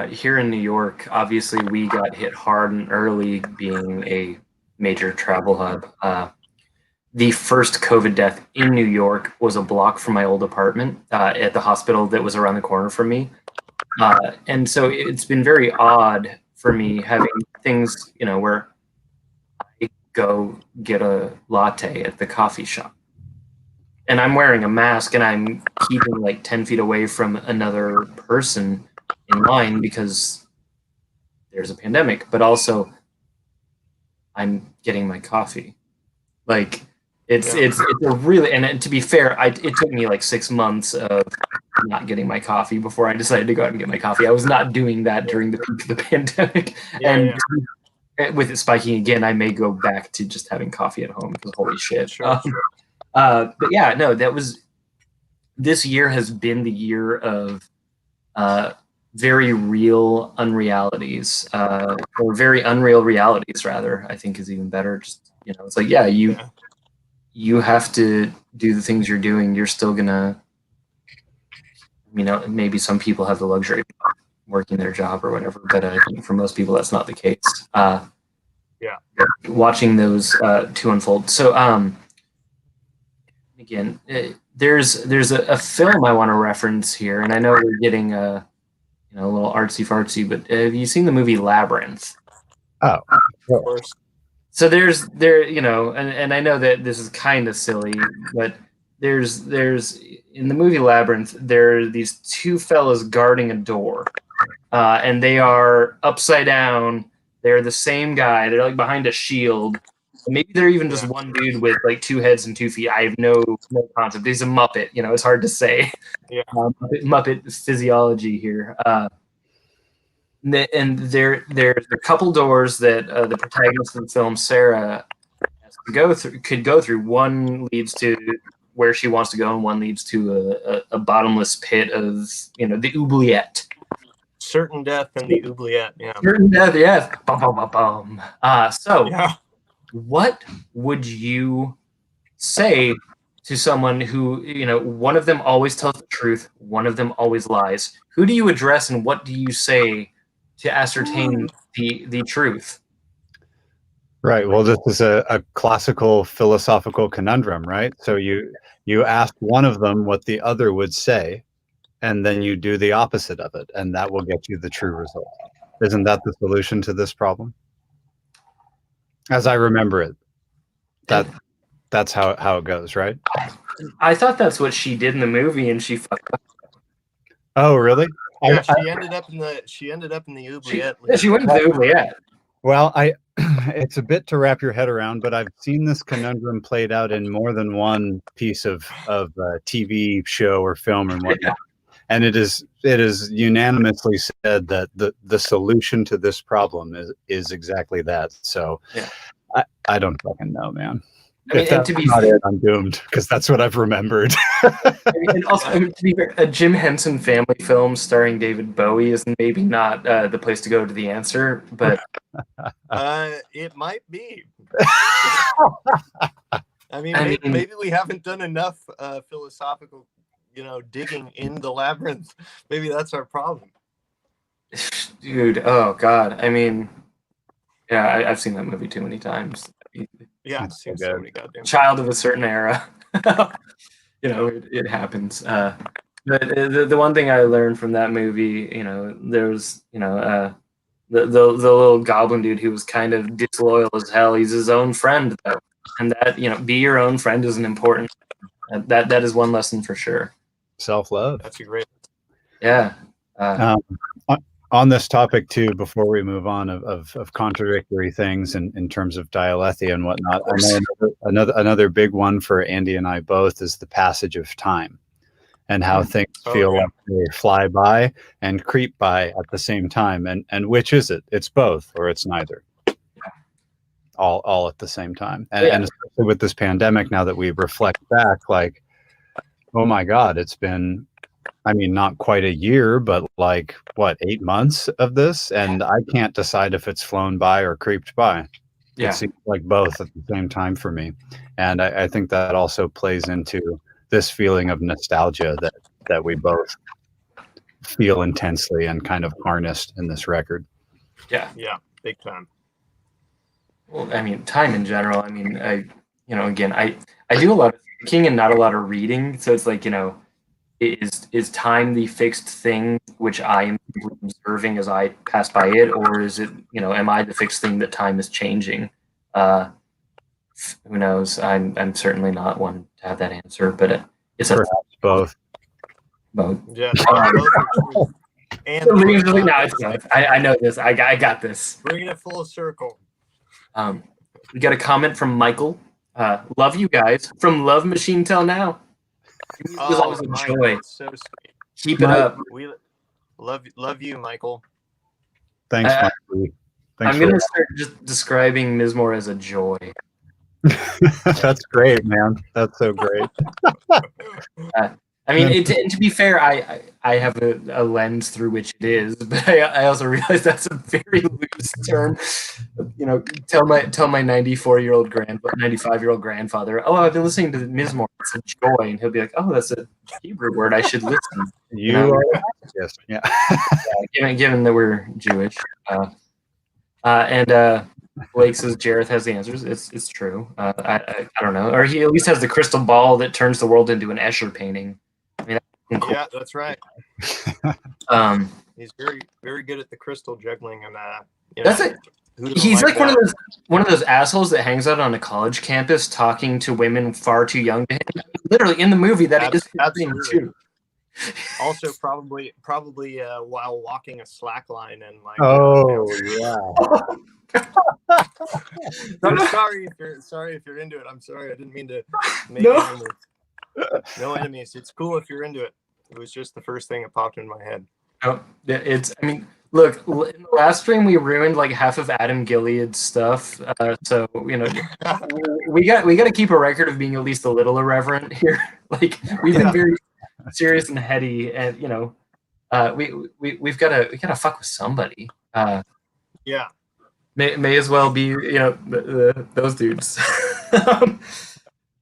here in New York, obviously we got hit hard and early, being a major travel hub. The first COVID death in New York was a block from my old apartment at the hospital that was around the corner from me. And so it's been very odd for me having things, you know, where I go get a latte at the coffee shop, and I'm wearing a mask, and I'm keeping like 10 feet away from another person in line because there's a pandemic, but also I'm getting my coffee. Like, it's a really, and to be fair, it took me like 6 months of not getting my coffee before I decided to go out and get my coffee. I was not doing that during the peak of the pandemic. And with it spiking again, I may go back to just having coffee at home, because holy shit. Sure. But yeah, no, this year has been the year of very real unrealities, or very unreal realities, rather, I think is even better. Just, you know, it's like, yeah, you have to do the things you're doing. You're still gonna, you know, maybe some people have the luxury of working their job or whatever, but I think for most people that's not the case. Watching those two unfold. So again, there's a film I want to reference here, and I know we're getting a little artsy fartsy, but have you seen the movie Labyrinth? Oh, of course. So you know, and I know that this is kind of silly, but there's in the movie Labyrinth, there are these two fellas guarding a door, and they are upside down. They're the same guy. They're like behind a shield. Maybe they're even just one dude with like 2 heads and 2 feet. I have no concept. He's a Muppet. You know, it's hard to say. Yeah. Muppet physiology here. And there's a couple doors that the protagonist of the film, Sarah, has to could go through. One leads to where she wants to go, and one leads to a bottomless pit of, you know, the oubliette. Certain death and the oubliette. Yeah. Certain death, yes. Bum, bum, bum, bum. So, Yeah. what would you say to someone who, you know, one of them always tells the truth, one of them always lies? Who do you address, and what do you say to ascertain the truth? right. Well, this is a classical philosophical conundrum, right? So you ask one of them what the other would say, and then you do the opposite of it, and that will get you the true result. Isn't that the solution to this problem? As I remember it, that's how it goes, right? I thought that's what she did in the movie, and she fucked up. Oh, really? Yeah, she ended up in the oubliette. She went to the oubliette. Well, it's a bit to wrap your head around, but I've seen this conundrum played out in more than one piece of TV show or film and whatnot. And it is unanimously said that the solution to this problem is exactly that. So I don't fucking know, man. I mean, if that's not it, I'm doomed, because that's what I've remembered. And also, I mean, to be fair, a Jim Henson family film starring David Bowie is maybe not the place to go to the answer, but it might be. I mean, maybe we haven't done enough philosophical, you know, digging in the labyrinth. Maybe that's our problem. Dude, oh god. I mean, yeah, I've seen that movie too many times. Yeah, I've seen so many goddamn. Child of a certain era. You know, it happens. But the one thing I learned from that movie, you know, there's, you know, the little goblin dude who was kind of disloyal as hell. He's his own friend though, and that be your own friend is an important. That is one lesson for sure. Self-love. That's a great. Yeah. On this topic too, before we move on of contradictory things in terms of dialetheia and whatnot, I know another big one for Andy and I both is the passage of time, and how things feel like they fly by and creep by at the same time. And which is it? It's both, or it's neither. All at the same time. And especially with this pandemic, now that we reflect back, like, oh my God, it's been, I mean, not quite a year, but like what, 8 months of this, and I can't decide if it's flown by or creeped by. Yeah. It seems like both at the same time for me, and I think that also plays into this feeling of nostalgia that we both feel intensely and kind of harnessed in this record. Yeah, big time. Well, I mean, time in general. I mean, again, I do a lot of thinking and not a lot of reading, so it's like, is time the fixed thing which I am observing as I pass by it, or is it, am I the fixed thing that time is changing? Who knows? I'm certainly not one to have that answer, but it's perhaps both. Both. Yeah. Both are true. And no, it's both. I know this. I got this. Bringing it full circle. We got a comment from Michael. Love you guys from Love Machine Till Now. It was always a joy. So sweet. Keep it up. We love you, Michael. Thanks, Michael. I'm going to start just describing Mizmor as a joy. That's great, man. That's so great. I mean, and to be fair, I have a lens through which it is, but I also realize that's a very loose term. Tell my 94-year-old 95-year-old grandfather, oh, I've been listening to Mizmor. It's a joy, and he'll be like, oh, that's a Hebrew word. I should listen. Yes, yeah. Given that we're Jewish, and Blake says Jareth has the answers. It's true. I don't know, or he at least has the crystal ball that turns the world into an Escher painting. I mean, that's cool. Yeah, that's right. He's very, very good at the crystal juggling, and that's it. He's like one of those assholes that hangs out on a college campus talking to women far too young to him. Literally in the movie, that is his thing too. Also, probably while walking a slack line and like. Oh yeah. I'm sorry if you're into it. I'm sorry. I didn't mean to make no enemies. It's cool if you're into it. It was just the first thing that popped in my head. Oh, I mean, look, in the last stream we ruined like half of Adam Gilead's stuff. So we got to keep a record of being at least a little irreverent here. Like we've been very serious and heady, and we've got to fuck with somebody. Yeah. May as well be those dudes.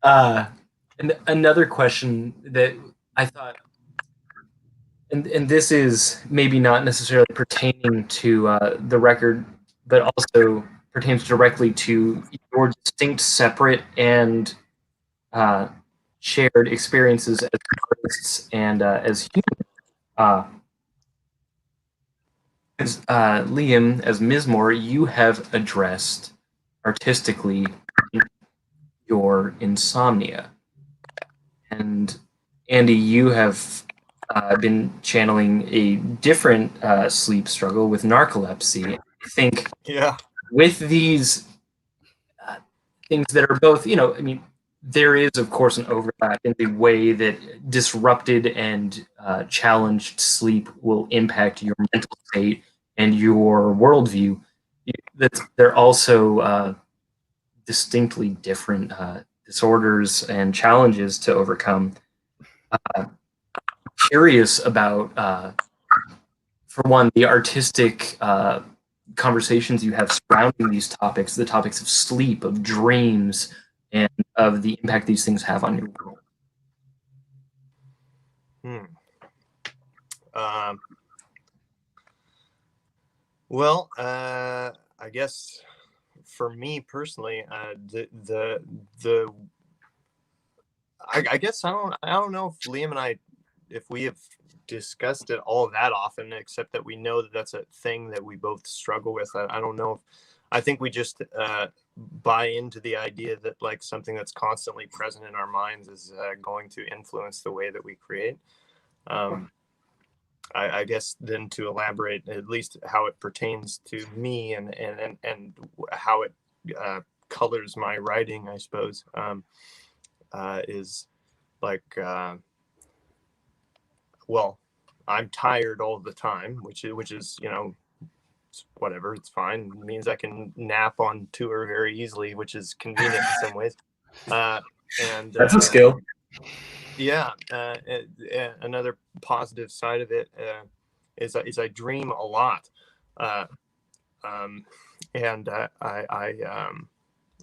And another question that I thought, and this is maybe not necessarily pertaining to the record, but also pertains directly to your distinct, separate, and shared experiences as artists and as humans. As Liam, as Mizmor, you have addressed artistically your insomnia. And Andy, you have been channeling a different sleep struggle with narcolepsy. I think with these things that are both, I mean, there is, of course, an overlap in the way that disrupted and challenged sleep will impact your mental state and your worldview. They're also distinctly different disorders and challenges to overcome. Curious about, for one, the artistic conversations you have surrounding these topics, the topics of sleep, of dreams, and of the impact these things have on your world. Well, I guess for me personally, I guess I don't know if Liam and I if we have discussed it all that often, except that we know that that's a thing that we both struggle with. I don't know. I think we just buy into the idea that like something that's constantly present in our minds is going to influence the way that we create. I guess then to elaborate at least how it pertains to me and how it colors my writing, I suppose, is like, well, I'm tired all the time, which is, you know, whatever, it's fine. It means I can nap on tour very easily, which is convenient in some ways. And That's a skill. Yeah. Another positive side of it is I dream a lot. And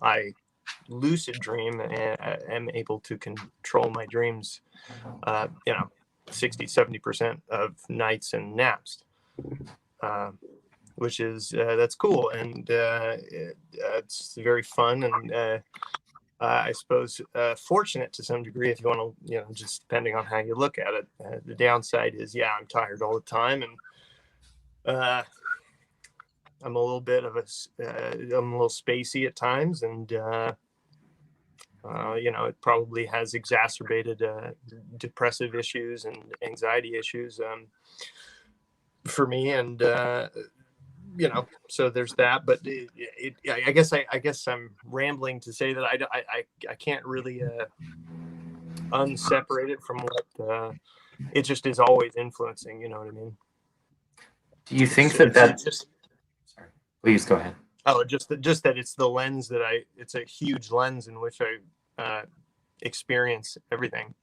I lucid dream and am able to control my dreams, you know, 60-70% of nights and naps, which is that's cool, and it's very fun, and I suppose fortunate to some degree, if you want to, you know, just depending on how you look at it. The downside is, yeah, I'm tired all the time, and I'm a little bit of I'm a little spacey at times, and you know, it probably has exacerbated depressive issues and anxiety issues for me, and you know, so there's that. But I guess I'm rambling to say that I can't really unseparate it from what it just is always influencing. You know what I mean? Do you think that just? Sorry, please go ahead. Oh, just that it's the lens that it's a huge lens in which I experience everything.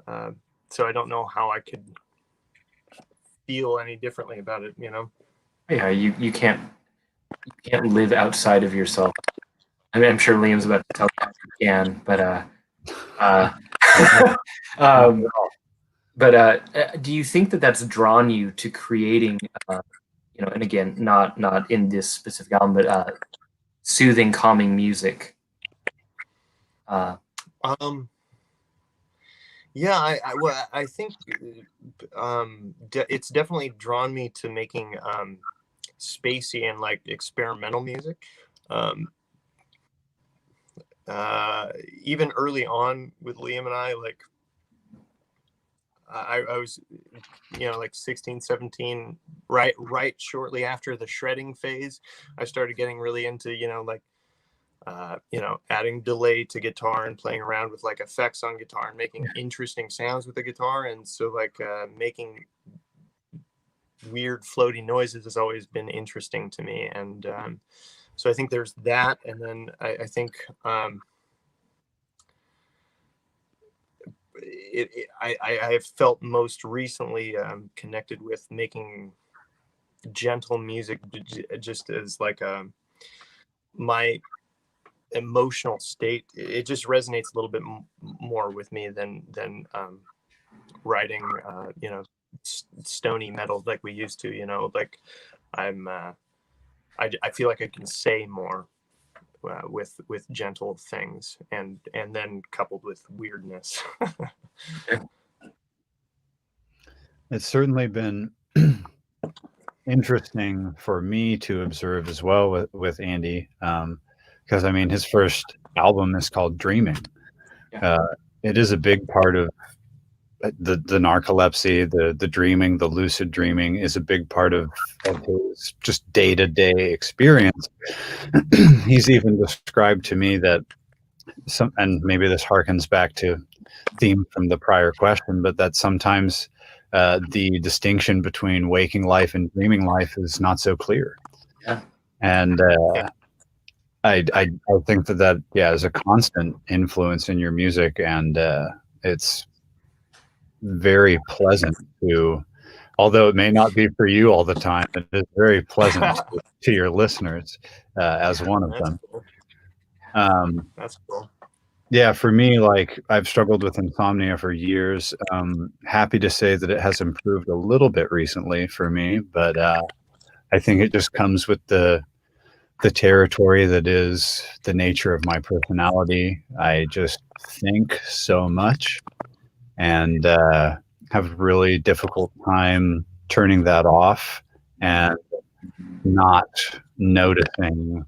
So I don't know how I could feel any differently about it, you know? Yeah, you can't live outside of yourself. I mean, I'm sure Liam's about to tell you can, but do you think that that's drawn you to creating, you know, and again, not in this specific album, but soothing, calming music? Yeah, I think it's definitely drawn me to making spacey and like experimental music. Even early on with Liam and I, like I was, you know, like 16, 17, right shortly after the shredding phase, I started getting really into, you know, like you know, adding delay to guitar and playing around with like effects on guitar and making interesting sounds with the guitar. And so like making weird floaty noises has always been interesting to me. And so I think there's that. And then I think I have felt most recently connected with making gentle music just as like my emotional state. It just resonates a little bit more with me than writing you know, stony metal like we used to, you know, like I'm I feel like I can say more with gentle things and then coupled with weirdness. It's certainly been interesting for me to observe as well with Andy, because I mean his first album is called Dreaming. It is a big part of the narcolepsy, the dreaming, the lucid dreaming is a big part of his just day-to-day experience. He's even described to me that and maybe this harkens back to theme from the prior question, but that sometimes the distinction between waking life and dreaming life is not so clear. Yeah. And I think that is a constant influence in your music, and it's very pleasant to, although it may not be for you all the time, it is very pleasant to your listeners as one of them. Cool. That's cool. Yeah, for me, like I've struggled with insomnia for years. Happy to say that it has improved a little bit recently for me, but I think it just comes with the territory that is the nature of my personality. I just think so much, and have a really difficult time turning that off and not noticing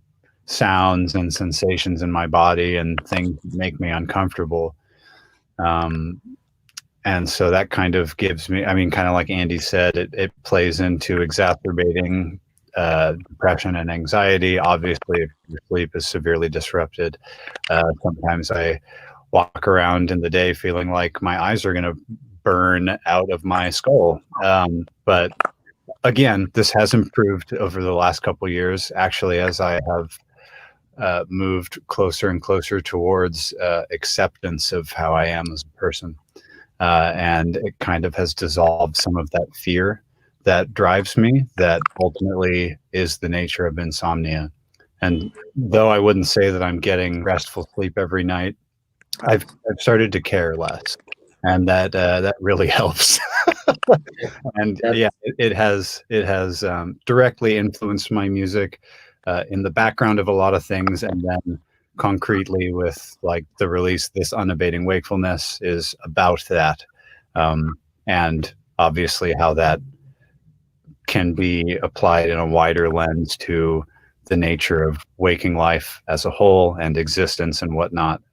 sounds and sensations in my body and things that make me uncomfortable. And so that kind of gives me, I mean, kind of like Andy said, it plays into exacerbating depression and anxiety. Obviously, if your sleep is severely disrupted, sometimes I walk around in the day feeling like my eyes are going to burn out of my skull. But again, this has improved over the last couple of years, actually, as I have moved closer and closer towards acceptance of how I am as a person. And it kind of has dissolved some of that fear that drives me, that ultimately is the nature of insomnia. And though I wouldn't say that I'm getting restful sleep every night, I've started to care less, and that really helps. And yeah, it has directly influenced my music in the background of a lot of things, and then concretely with like the release, This Unabating Wakefulness is about that, and obviously how that can be applied in a wider lens to the nature of waking life as a whole and existence and whatnot,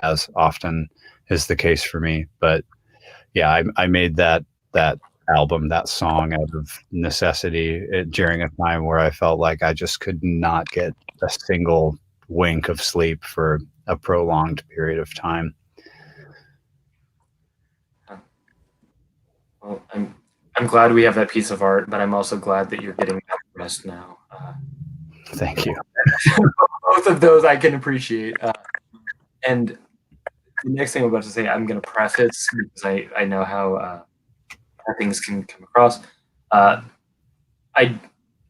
as often is the case for me. But yeah, I made that album, that song, out of necessity during a time where I felt like I just could not get a single wink of sleep for a prolonged period of time. Well, I'm glad we have that piece of art, but I'm also glad that you're getting that rest now. Thank you. Both of those I can appreciate. And the next thing I'm about to say, I'm going to preface because I know how things can come across. I'm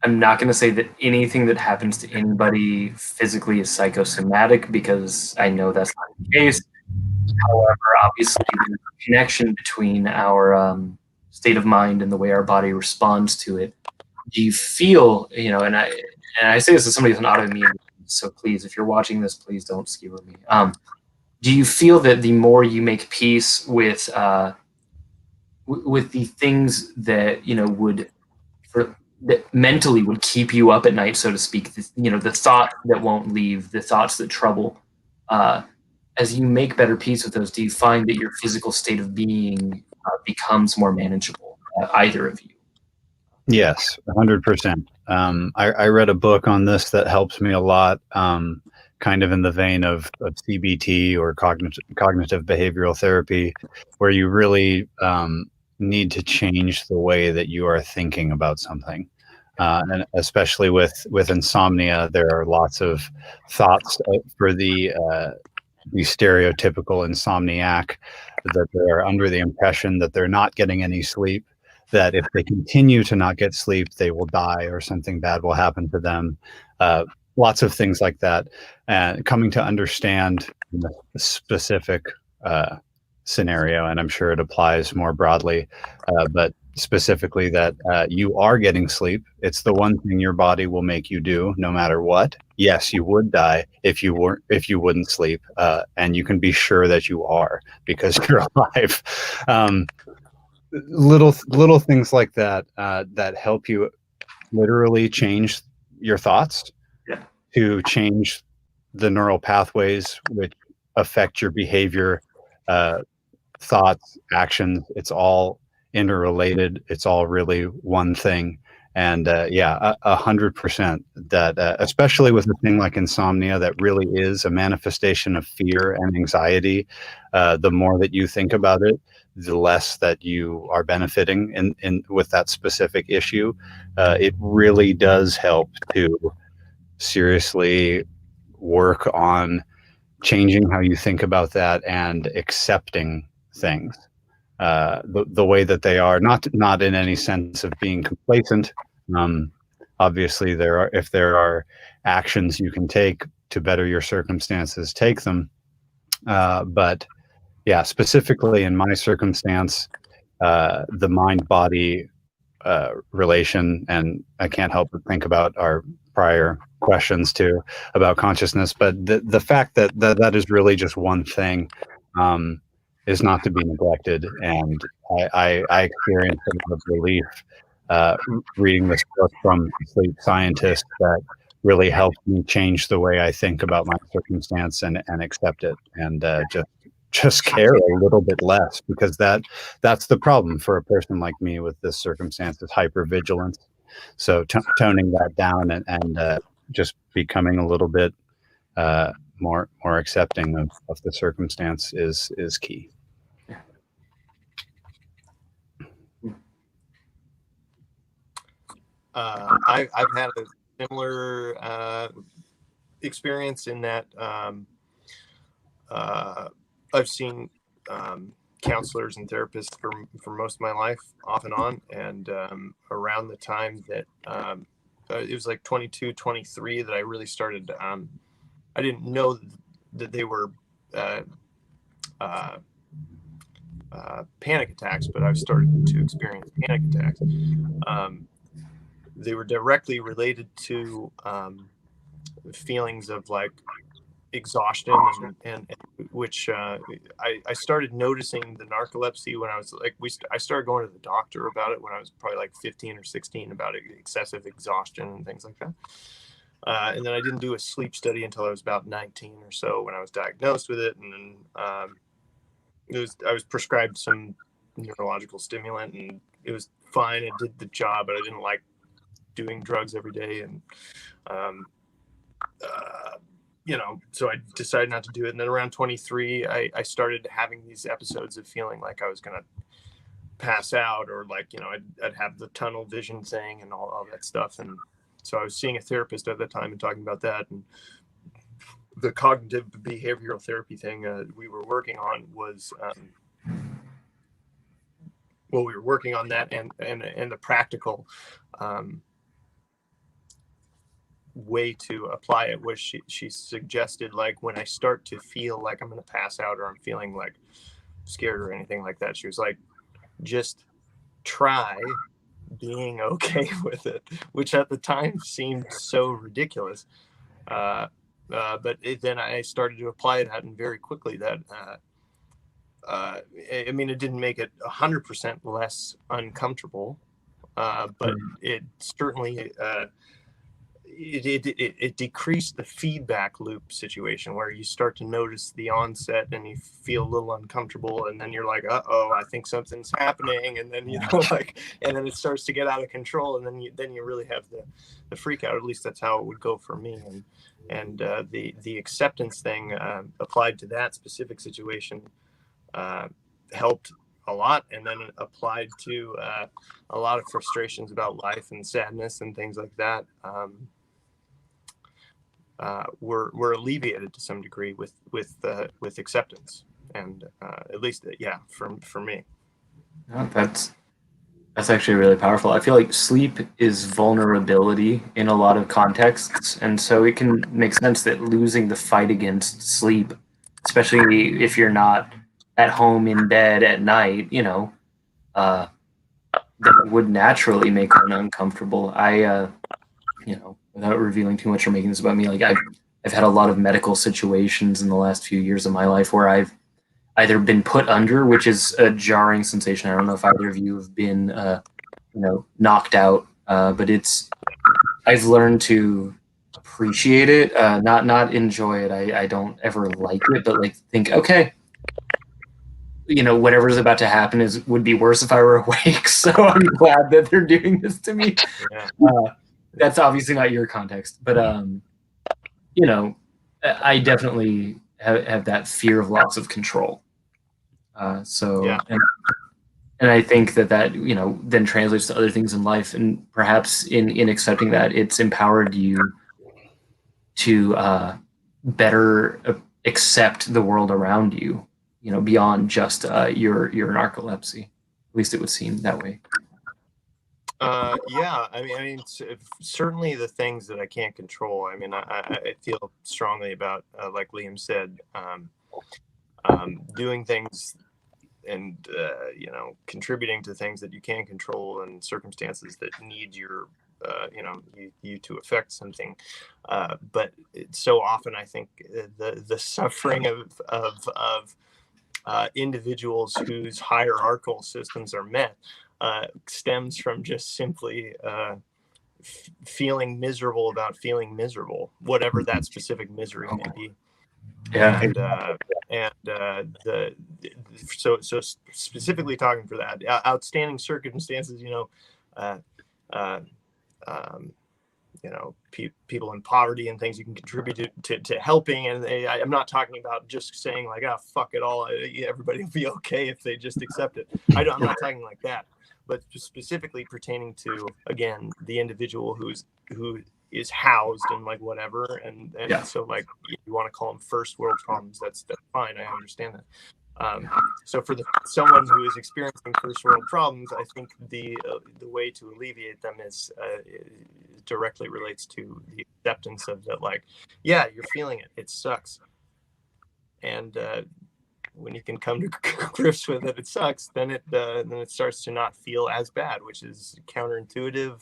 not going to say that anything that happens to anybody physically is psychosomatic, because I know that's not the case. However, obviously, there's a connection between our state of mind and the way our body responds to it. Do you feel, and I say this as somebody with an autoimmune, so please, if you're watching this, please don't skewer me. Do you feel that the more you make peace with the things that that mentally would keep you up at night, so to speak, the thought that won't leave, the thoughts that trouble, as you make better peace with those, do you find that your physical state of being becomes more manageable, either of you? Yes, 100%. I read a book on this that helps me a lot, kind of in the vein of CBT, or cognitive behavioral therapy, where you really need to change the way that you are thinking about something. And especially with insomnia, there are lots of thoughts for the stereotypical insomniac, that they're under the impression that they're not getting any sleep, that if they continue to not get sleep, they will die or something bad will happen to them. Lots of things like that. And coming to understand the specific scenario, and I'm sure it applies more broadly, but specifically that you are getting sleep. It's the one thing your body will make you do no matter what. Yes, you would die if you wouldn't sleep, and you can be sure that you are, because you're alive. Little things like that that help you literally change your thoughts, to change the neural pathways which affect your behavior, thoughts, actions. It's all interrelated. It's all really one thing. And 100% that, especially with a thing like insomnia, that really is a manifestation of fear and anxiety. The more that you think about it, the less that you are benefiting in with that specific issue. It really does help to seriously work on changing how you think about that and accepting things the way that they are, not in any sense of being complacent. Obviously, if there are actions you can take to better your circumstances, take them. But yeah, specifically in my circumstance, the mind-body relation, and I can't help but think about our prior questions too about consciousness, but the fact that is really just one thing is not to be neglected. And I experienced a lot of relief reading this book from a sleep scientist that really helped me change the way I think about my circumstance and accept it, and just care a little bit less, because that's the problem for a person like me with this circumstance, is hypervigilance. So toning that down and just becoming a little bit more accepting of the circumstance is key. I've had a similar experience in that I've seen counselors and therapists for most of my life, off and on, and around the time that it was like 22, 23 that I really started. I didn't know that they were panic attacks, but I've started to experience panic attacks. They were directly related to feelings of like exhaustion and which I started noticing the narcolepsy when I was like, I started going to the doctor about it when I was probably like 15 or 16 about excessive exhaustion and things like that. And then I didn't do a sleep study until I was about 19 or so when I was diagnosed with it. And then I was prescribed some neurological stimulant, and it was fine. It did the job, but I didn't like doing drugs every day. And so I decided not to do it. And then around 23, I started having these episodes of feeling like I was going to pass out, or like, I'd have the tunnel vision thing and all that stuff. And so I was seeing a therapist at the time and talking about that. And the cognitive behavioral therapy thing we were working on was, we were working on that and the practical way to apply it was she suggested, like, when I start to feel like I'm going to pass out or I'm feeling like scared or anything like that, she was like, just try being okay with it, which at the time seemed so ridiculous. But then I started to apply that, and very quickly that, it didn't make it 100% less uncomfortable, but it certainly, it decreased the feedback loop situation where you start to notice the onset and you feel a little uncomfortable, and then you're like, uh-oh, I think something's happening, and then and then it starts to get out of control, and then you really have the freak out. At least that's how it would go for me. And the acceptance thing applied to that specific situation helped a lot, and then applied to a lot of frustrations about life and sadness and things like that. Were alleviated to some degree with acceptance, and at least for me. That's actually really powerful. I feel like sleep is vulnerability in a lot of contexts, and so it can make sense that losing the fight against sleep, especially if you're not at home in bed at night, that would naturally make one uncomfortable. Without revealing too much or making this about me, like I've had a lot of medical situations in the last few years of my life where I've either been put under, which is a jarring sensation. I don't know if either of you have been, knocked out, but I've learned to appreciate it, not enjoy it. I don't ever like it, but like think, okay, whatever's about to happen would be worse if I were awake. So I'm glad that they're doing this to me. Yeah. That's obviously not your context, but I definitely have that fear of loss of control. Yeah. And I think that then translates to other things in life, and perhaps in accepting that, it's empowered you to better accept the world around you, beyond just your narcolepsy. At least it would seem that way. Certainly the things that I can't control. I feel strongly about, like Liam said, doing things and contributing to things that you can control and circumstances that need your you to affect something, but so often I think the suffering of individuals whose hierarchical systems are met stems from just simply feeling miserable about feeling miserable, whatever that specific misery may be. Yeah. So specifically talking for that, outstanding circumstances, people in poverty and things you can contribute to helping. And I'm not talking about just saying like, oh, fuck it all, everybody will be okay if they just accept it. I'm not talking like that, but just specifically pertaining to, again, the individual who is housed in like whatever, and so like you want to call them first world problems, that's fine, I understand that. So for someone who is experiencing first world problems, I think the way to alleviate them is directly relates to the acceptance of that, like, yeah, you're feeling it, it sucks, and when you can come to grips with it sucks, then it starts to not feel as bad, which is counterintuitive.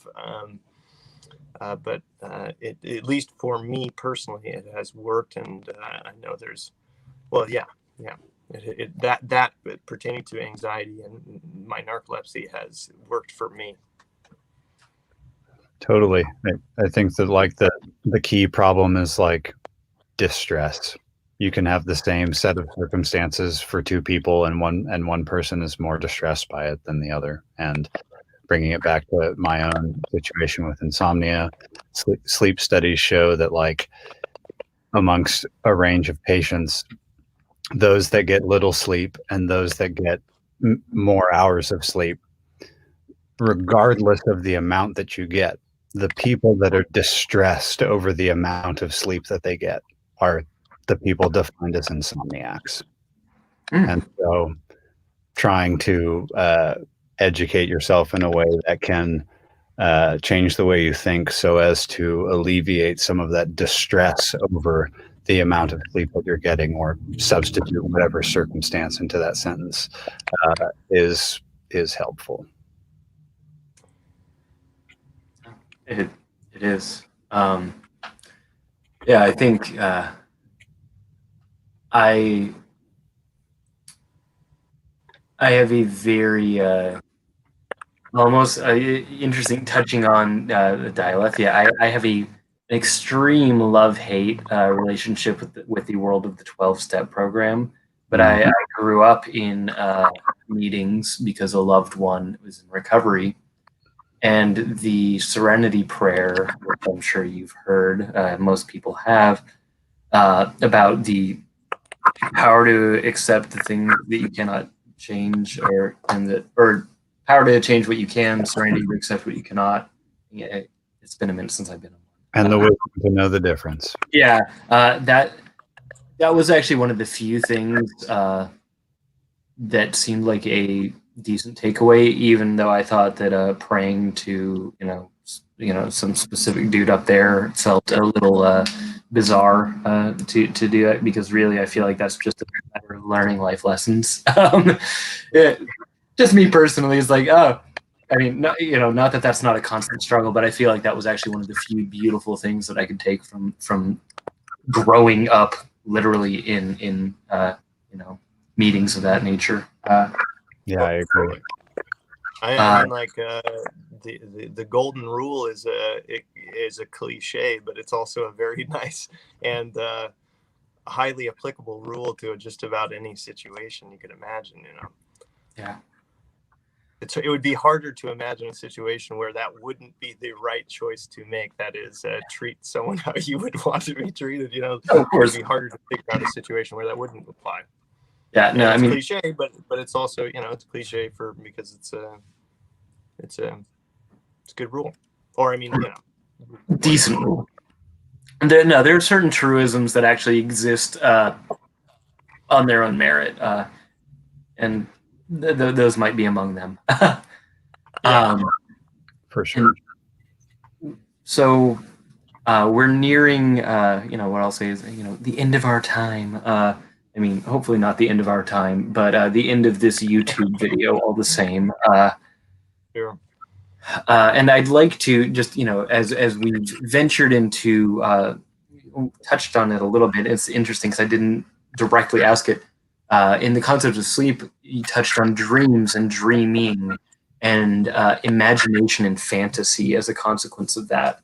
But at least for me personally, it has worked, and I know there's, well, yeah. That pertaining to anxiety and my narcolepsy has worked for me. Totally. I think that like the key problem is like distress. You can have the same set of circumstances for two people, and one person is more distressed by it than the other. And bringing it back to my own situation with insomnia, sleep studies show that like amongst a range of patients, those that get little sleep and those that get more hours of sleep, regardless of the amount that you get, the people that are distressed over the amount of sleep that they get are the people defined as insomniacs. And so trying to educate yourself in a way that can change the way you think so as to alleviate some of that distress over the amount of sleep that you're getting, or substitute whatever circumstance into that sentence, is helpful. It is. Yeah, I think I have a very almost interesting, touching on the Dialetheia. I have an extreme love-hate relationship with the world of the 12-step program. But I grew up in meetings because a loved one was in recovery. And the Serenity Prayer, which I'm sure you've heard, most people have, about the power to accept the thing that you cannot change, or power to change what you can, serenity to accept what you cannot. Yeah, it's been a minute since I've been on one. And the wisdom to know the difference. Yeah, that was actually one of the few things that seemed like a decent takeaway, even though I thought that praying to some specific dude up there felt a little bizarre to do it, because really I feel like that's just a matter of learning life lessons. Just me personally is like, oh, I mean, not that that's not a constant struggle, but I feel like that was actually one of the few beautiful things that I could take from growing up literally in meetings of that nature. Yeah, I agree. I mean, like the golden rule is a cliche, but it's also a very nice and highly applicable rule to just about any situation you could imagine. Yeah. It would be harder to imagine a situation where that wouldn't be the right choice to make. That is, treat someone how you would want to be treated. Of course, it would be harder to figure out a situation where that wouldn't apply. Yeah, no, it's I mean, cliche, but it's also it's cliche because it's a good rule, or I mean, decent rule. There are certain truisms that actually exist on their own merit, and those might be among them. For sure. So we're nearing, what I'll say is, the end of our time. I mean, hopefully not the end of our time, but the end of this YouTube video all the same. Sure. And I'd like to just, as we've ventured into, touched on it a little bit, it's interesting because I didn't directly ask it. in the concept of sleep, you touched on dreams and dreaming and imagination and fantasy as a consequence of that.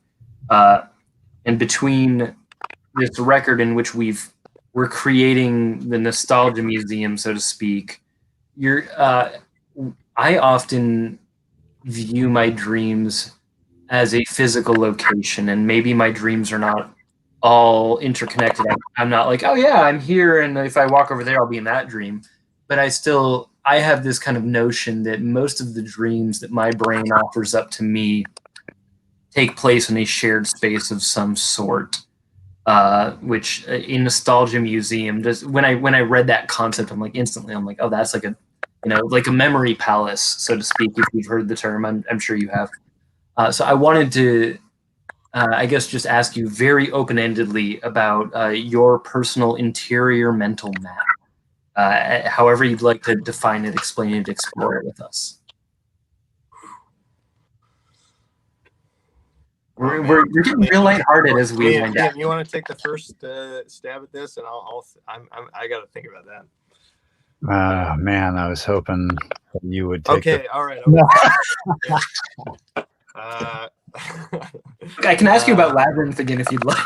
And between this record in which we're creating the nostalgia museum, so to speak, I often view my dreams as a physical location, and maybe my dreams are not all interconnected. I'm not like, oh yeah, I'm here, and if I walk over there, I'll be in that dream. But I have this kind of notion that most of the dreams that my brain offers up to me take place in a shared space of some sort. Which in Nostalgia Museum, when I read that concept, I'm like, oh, that's like like a memory palace, so to speak. If you've heard the term, I'm sure you have. So I wanted to, I guess, just ask you very open-endedly about your personal interior mental map. However you'd like to define it, explain it, explore it with us. We're getting real lighthearted as we wind down. You want to take the first stab at this, and I got to think about that. Man, I was hoping that you would take Okay, all right. Okay. I can ask you about Labyrinth again if you'd like.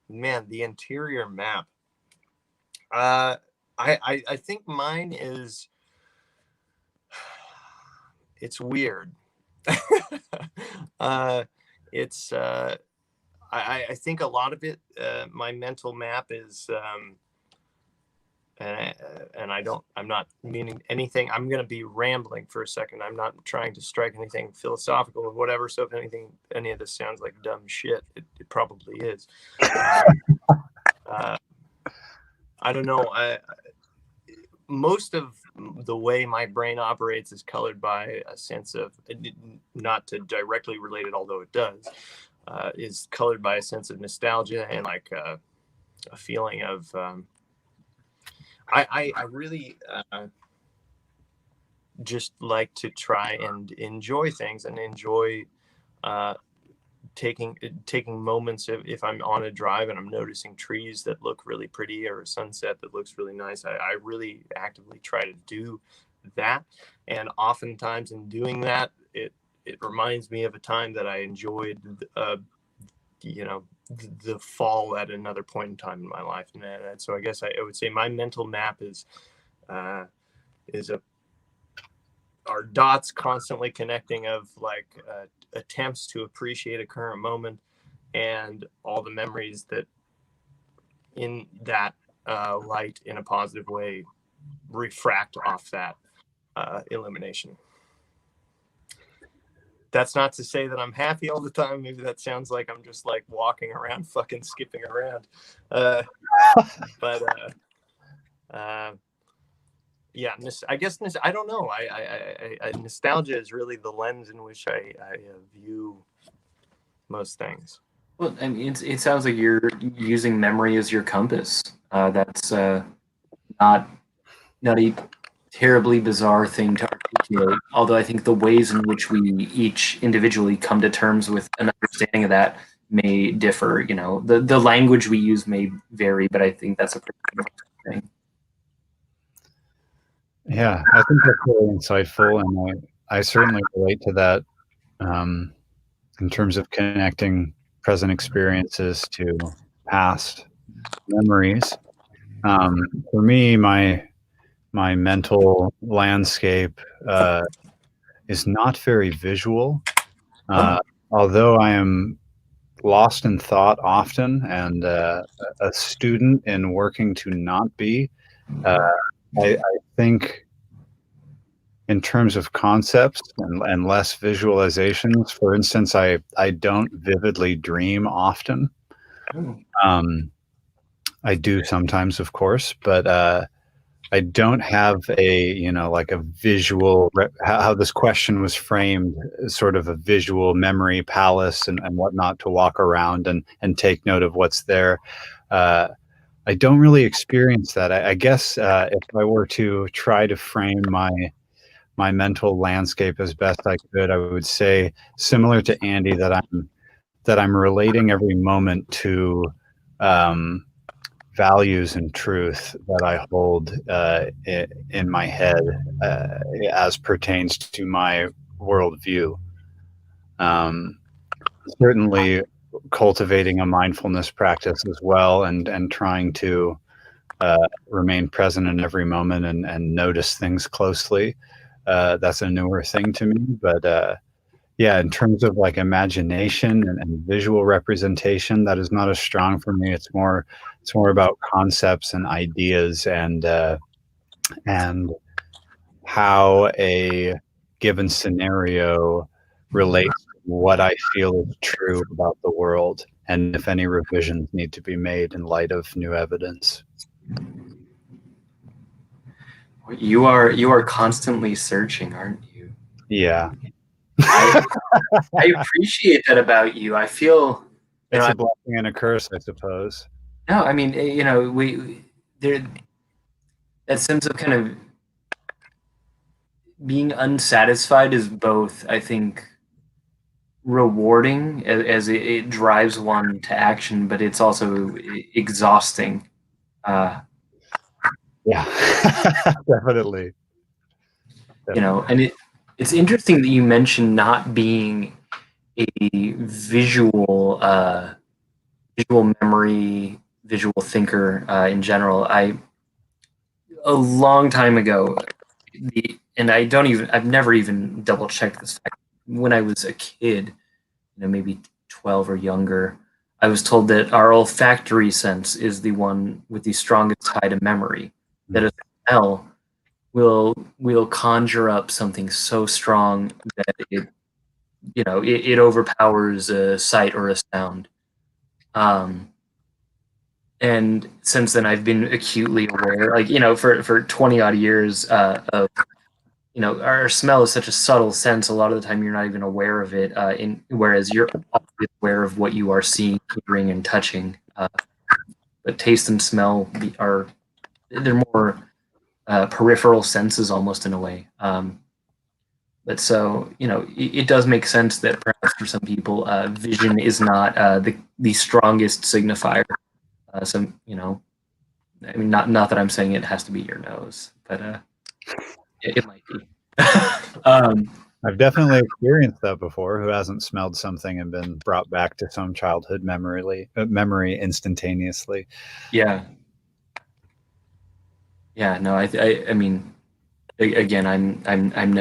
Man, the interior map. I think mine is. It's weird. It's. I think a lot of it. My mental map is. And I'm not meaning anything. I'm going to be rambling for a second. I'm not trying to strike anything philosophical or whatever. So if any of this sounds like dumb shit, it probably is. I don't know. Most of the way my brain operates is colored by a sense of, not to directly relate it, although it does, is colored by a sense of nostalgia and like a feeling of, I really just like to try and enjoy things and enjoy taking moments if I'm on a drive and I'm noticing trees that look really pretty or a sunset that looks really nice. I really actively try to do that, and oftentimes in doing that, it reminds me of a time that I enjoyed, the fall at another point in time in my life. And so I guess I would say my mental map is our dots constantly connecting of like attempts to appreciate a current moment and all the memories that in that light in a positive way refract off that illumination. That's not to say that I'm happy all the time. Maybe that sounds like I'm just like walking around, fucking skipping around. Yeah, I guess I don't know. I nostalgia is really the lens in which I view most things. Well, I mean, it sounds like you're using memory as your compass. That's not a terribly bizarre thing to articulate, although I think the ways in which we each individually come to terms with an understanding of that may differ. The language we use may vary, but I think that's a pretty good thing. Yeah, I think that's really insightful, and I certainly relate to that in terms of connecting present experiences to past memories. For me, my mental landscape is not very visual, although I am lost in thought often and a student in working to not be. I think in terms of concepts and less visualizations, for instance, I don't vividly dream often. I do sometimes, of course, but I don't have like a visual, how this question was framed, sort of a visual memory palace and whatnot to walk around and take note of what's there. I don't really experience that. I guess if I were to try to frame my mental landscape as best I could, I would say, similar to Andy, that I'm relating every moment to values and truth that I hold in my head as pertains to my worldview. Certainly cultivating a mindfulness practice as well, and trying to remain present in every moment and notice things closely. That's a newer thing to me, but yeah, in terms of like imagination and visual representation, that is not as strong for me. It's more about concepts and ideas and how a given scenario relates to what I feel is true about the world, and if any revisions need to be made in light of new evidence. You are constantly searching, aren't you? Yeah. I appreciate that about you. I feel it's a blessing and a curse, I suppose. No, I mean, we there that sense of kind of being unsatisfied is both, I think, rewarding as it drives one to action, but it's also exhausting. Yeah, definitely. And it's interesting that you mentioned not being a visual memory, visual thinker in general. A long time ago, I've never even double checked this fact. When I was a kid, maybe 12 or younger, I was told that our olfactory sense is the one with the strongest tie to memory. That a smell will conjure up something so strong that it overpowers a sight or a sound. And since then, I've been acutely aware, for 20 odd years of our smell is such a subtle sense. A lot of the time, you're not even aware of it. Whereas you're always aware of what you are seeing, hearing, and touching. But taste and smell they're more peripheral senses, almost in a way. But so it does make sense that perhaps for some people, vision is not the strongest signifier. I mean, not that I'm saying it has to be your nose, but it might be. I've definitely experienced that before. Who hasn't smelled something and been brought back to some childhood memory instantaneously? Yeah. No, I mean, again, I'm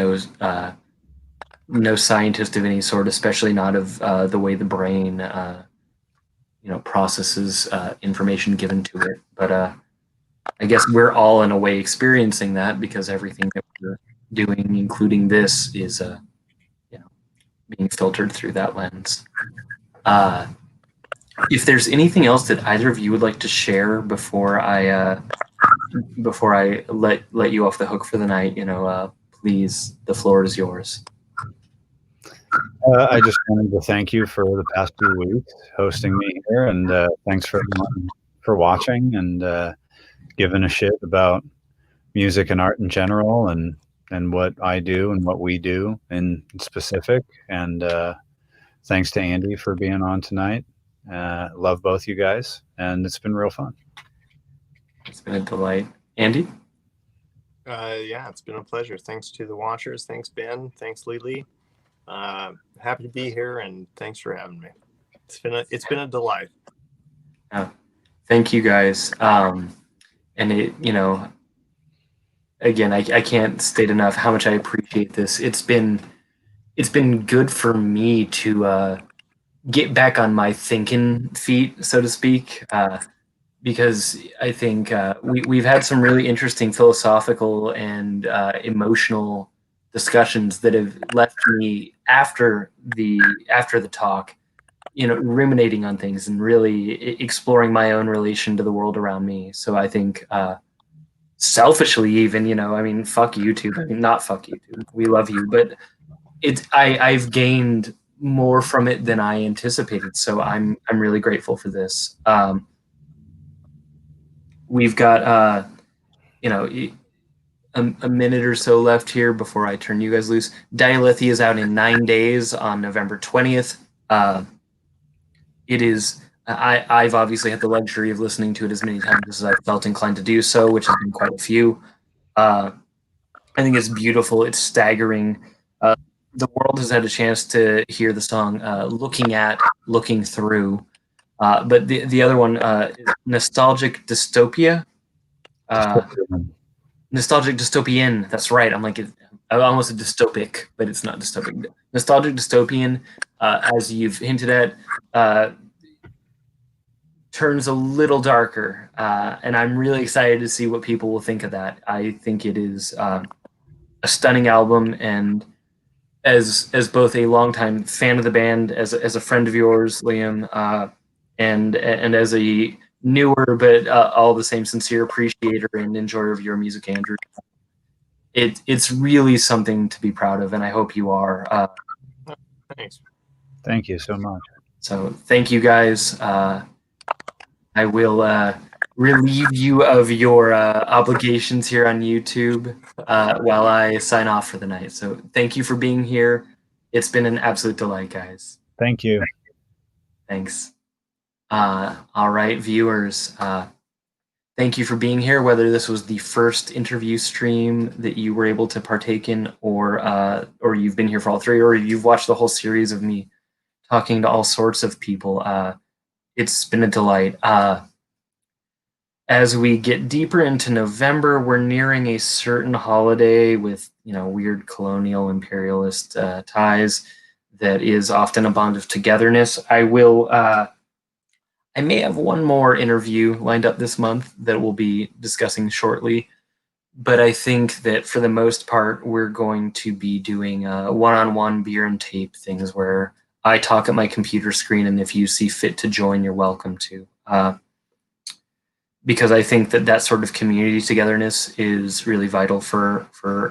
no scientist of any sort, especially not of the way the brain processes information given to it. But I guess we're all in a way experiencing that because everything that we're doing, including this, is being filtered through that lens. If there's anything else that either of you would like to share before I let you off the hook for the night, please, the floor is yours. I just wanted to thank you for the past 2 weeks hosting me here, and thanks for watching and giving a shit about music and art in general, and what I do and what we do in specific. And thanks to Andy for being on tonight. Love both you guys, and it's been real fun. It's been a delight. Andy? Yeah, it's been a pleasure. Thanks to the watchers. Thanks, Ben. Thanks, Lily. Happy to be here, and thanks for having me. It's been a delight. Thank you guys. And it, again, I can't state enough how much I appreciate this. It's been good for me to get back on my thinking feet, so to speak, because I think we've had some really interesting philosophical and emotional discussions that have left me after the talk, ruminating on things and really exploring my own relation to the world around me. So I think selfishly, even, I mean, fuck YouTube. I mean, not fuck YouTube. We love you, but I've gained more from it than I anticipated. So I'm really grateful for this. We've got a minute or so left here before I turn you guys loose. Dialetheia is out in 9 days on November 20th. It is I've obviously had the luxury of listening to it as many times as I've felt inclined to do so, which has been quite a few. I think it's beautiful. It's staggering. The world has had a chance to hear the song Looking Through. But the other one is Nostalgic Dystopia. Nostalgic Dystopian. That's right. I almost said dystopic, but it's not dystopic. Nostalgic Dystopian, as you've hinted at, turns a little darker, and I'm really excited to see what people will think of that. I think it is a stunning album, and as both a longtime fan of the band, as a friend of yours, Liam, and as a newer but all the same sincere appreciator and enjoyer of your music, Andrew, it's really something to be proud of, and I hope you are. Thanks. Thank you so much. So thank you guys. I will relieve you of your obligations here on YouTube while I sign off for the night. So thank you for being here. It's been an absolute delight, guys. Thank you. Thanks. All right, viewers. Thank you for being here, whether this was the first interview stream that you were able to partake in, or you've been here for all three, or you've watched the whole series of me talking to all sorts of people. It's been a delight. As we get deeper into November, we're nearing a certain holiday with weird colonial imperialist ties that is often a bond of togetherness. I may have one more interview lined up this month that we'll be discussing shortly, but I think that for the most part, we're going to be doing one-on-one beer and tape things where I talk at my computer screen, and if you see fit to join, you're welcome to. Because I think that sort of community togetherness is really vital for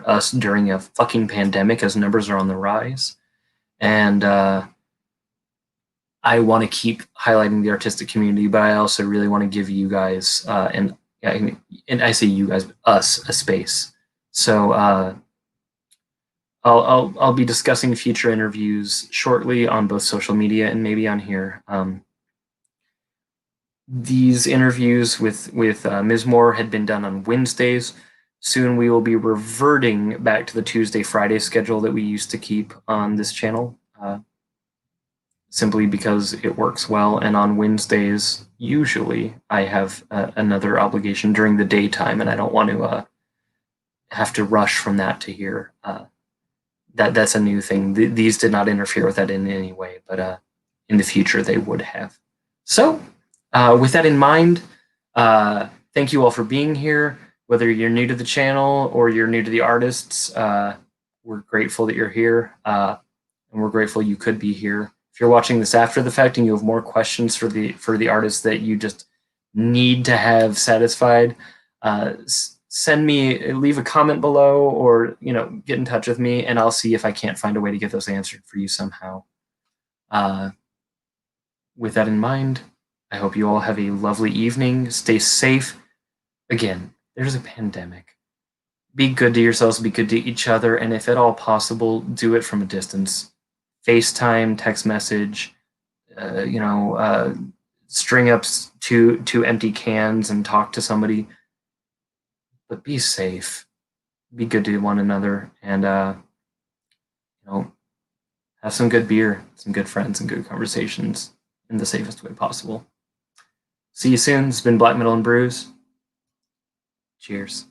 us during a fucking pandemic, as numbers are on the rise. And I want to keep highlighting the artistic community, but I also really want to give you guys and I say you guys, us, a space. So I'll be discussing future interviews shortly on both social media and maybe on here. These interviews with Mizmor had been done on Wednesdays. Soon we will be reverting back to the Tuesday, Friday schedule that we used to keep on this channel. Simply because it works well, and on Wednesdays usually I have another obligation during the daytime, and I don't want to have to rush from that to here. That's a new thing. These did not interfere with that in any way, but in the future they would have. So with that in mind, thank you all for being here. Whether you're new to the channel or you're new to the artists, we're grateful that you're here, and we're grateful you could be here. If you're watching this after the fact and you have more questions for the artists that you just need to have satisfied, leave a comment below, or get in touch with me, and I'll see if I can't find a way to get those answered for you somehow. With that in mind, I hope you all have a lovely evening. Stay safe. Again, there's a pandemic. Be good to yourselves, be good to each other, and if at all possible, do it from a distance. FaceTime, text message, string up two empty cans and talk to somebody. But be safe. Be good to one another, and have some good beer, some good friends, and good conversations in the safest way possible. See you soon. It's been Black Metal and Brews. Cheers.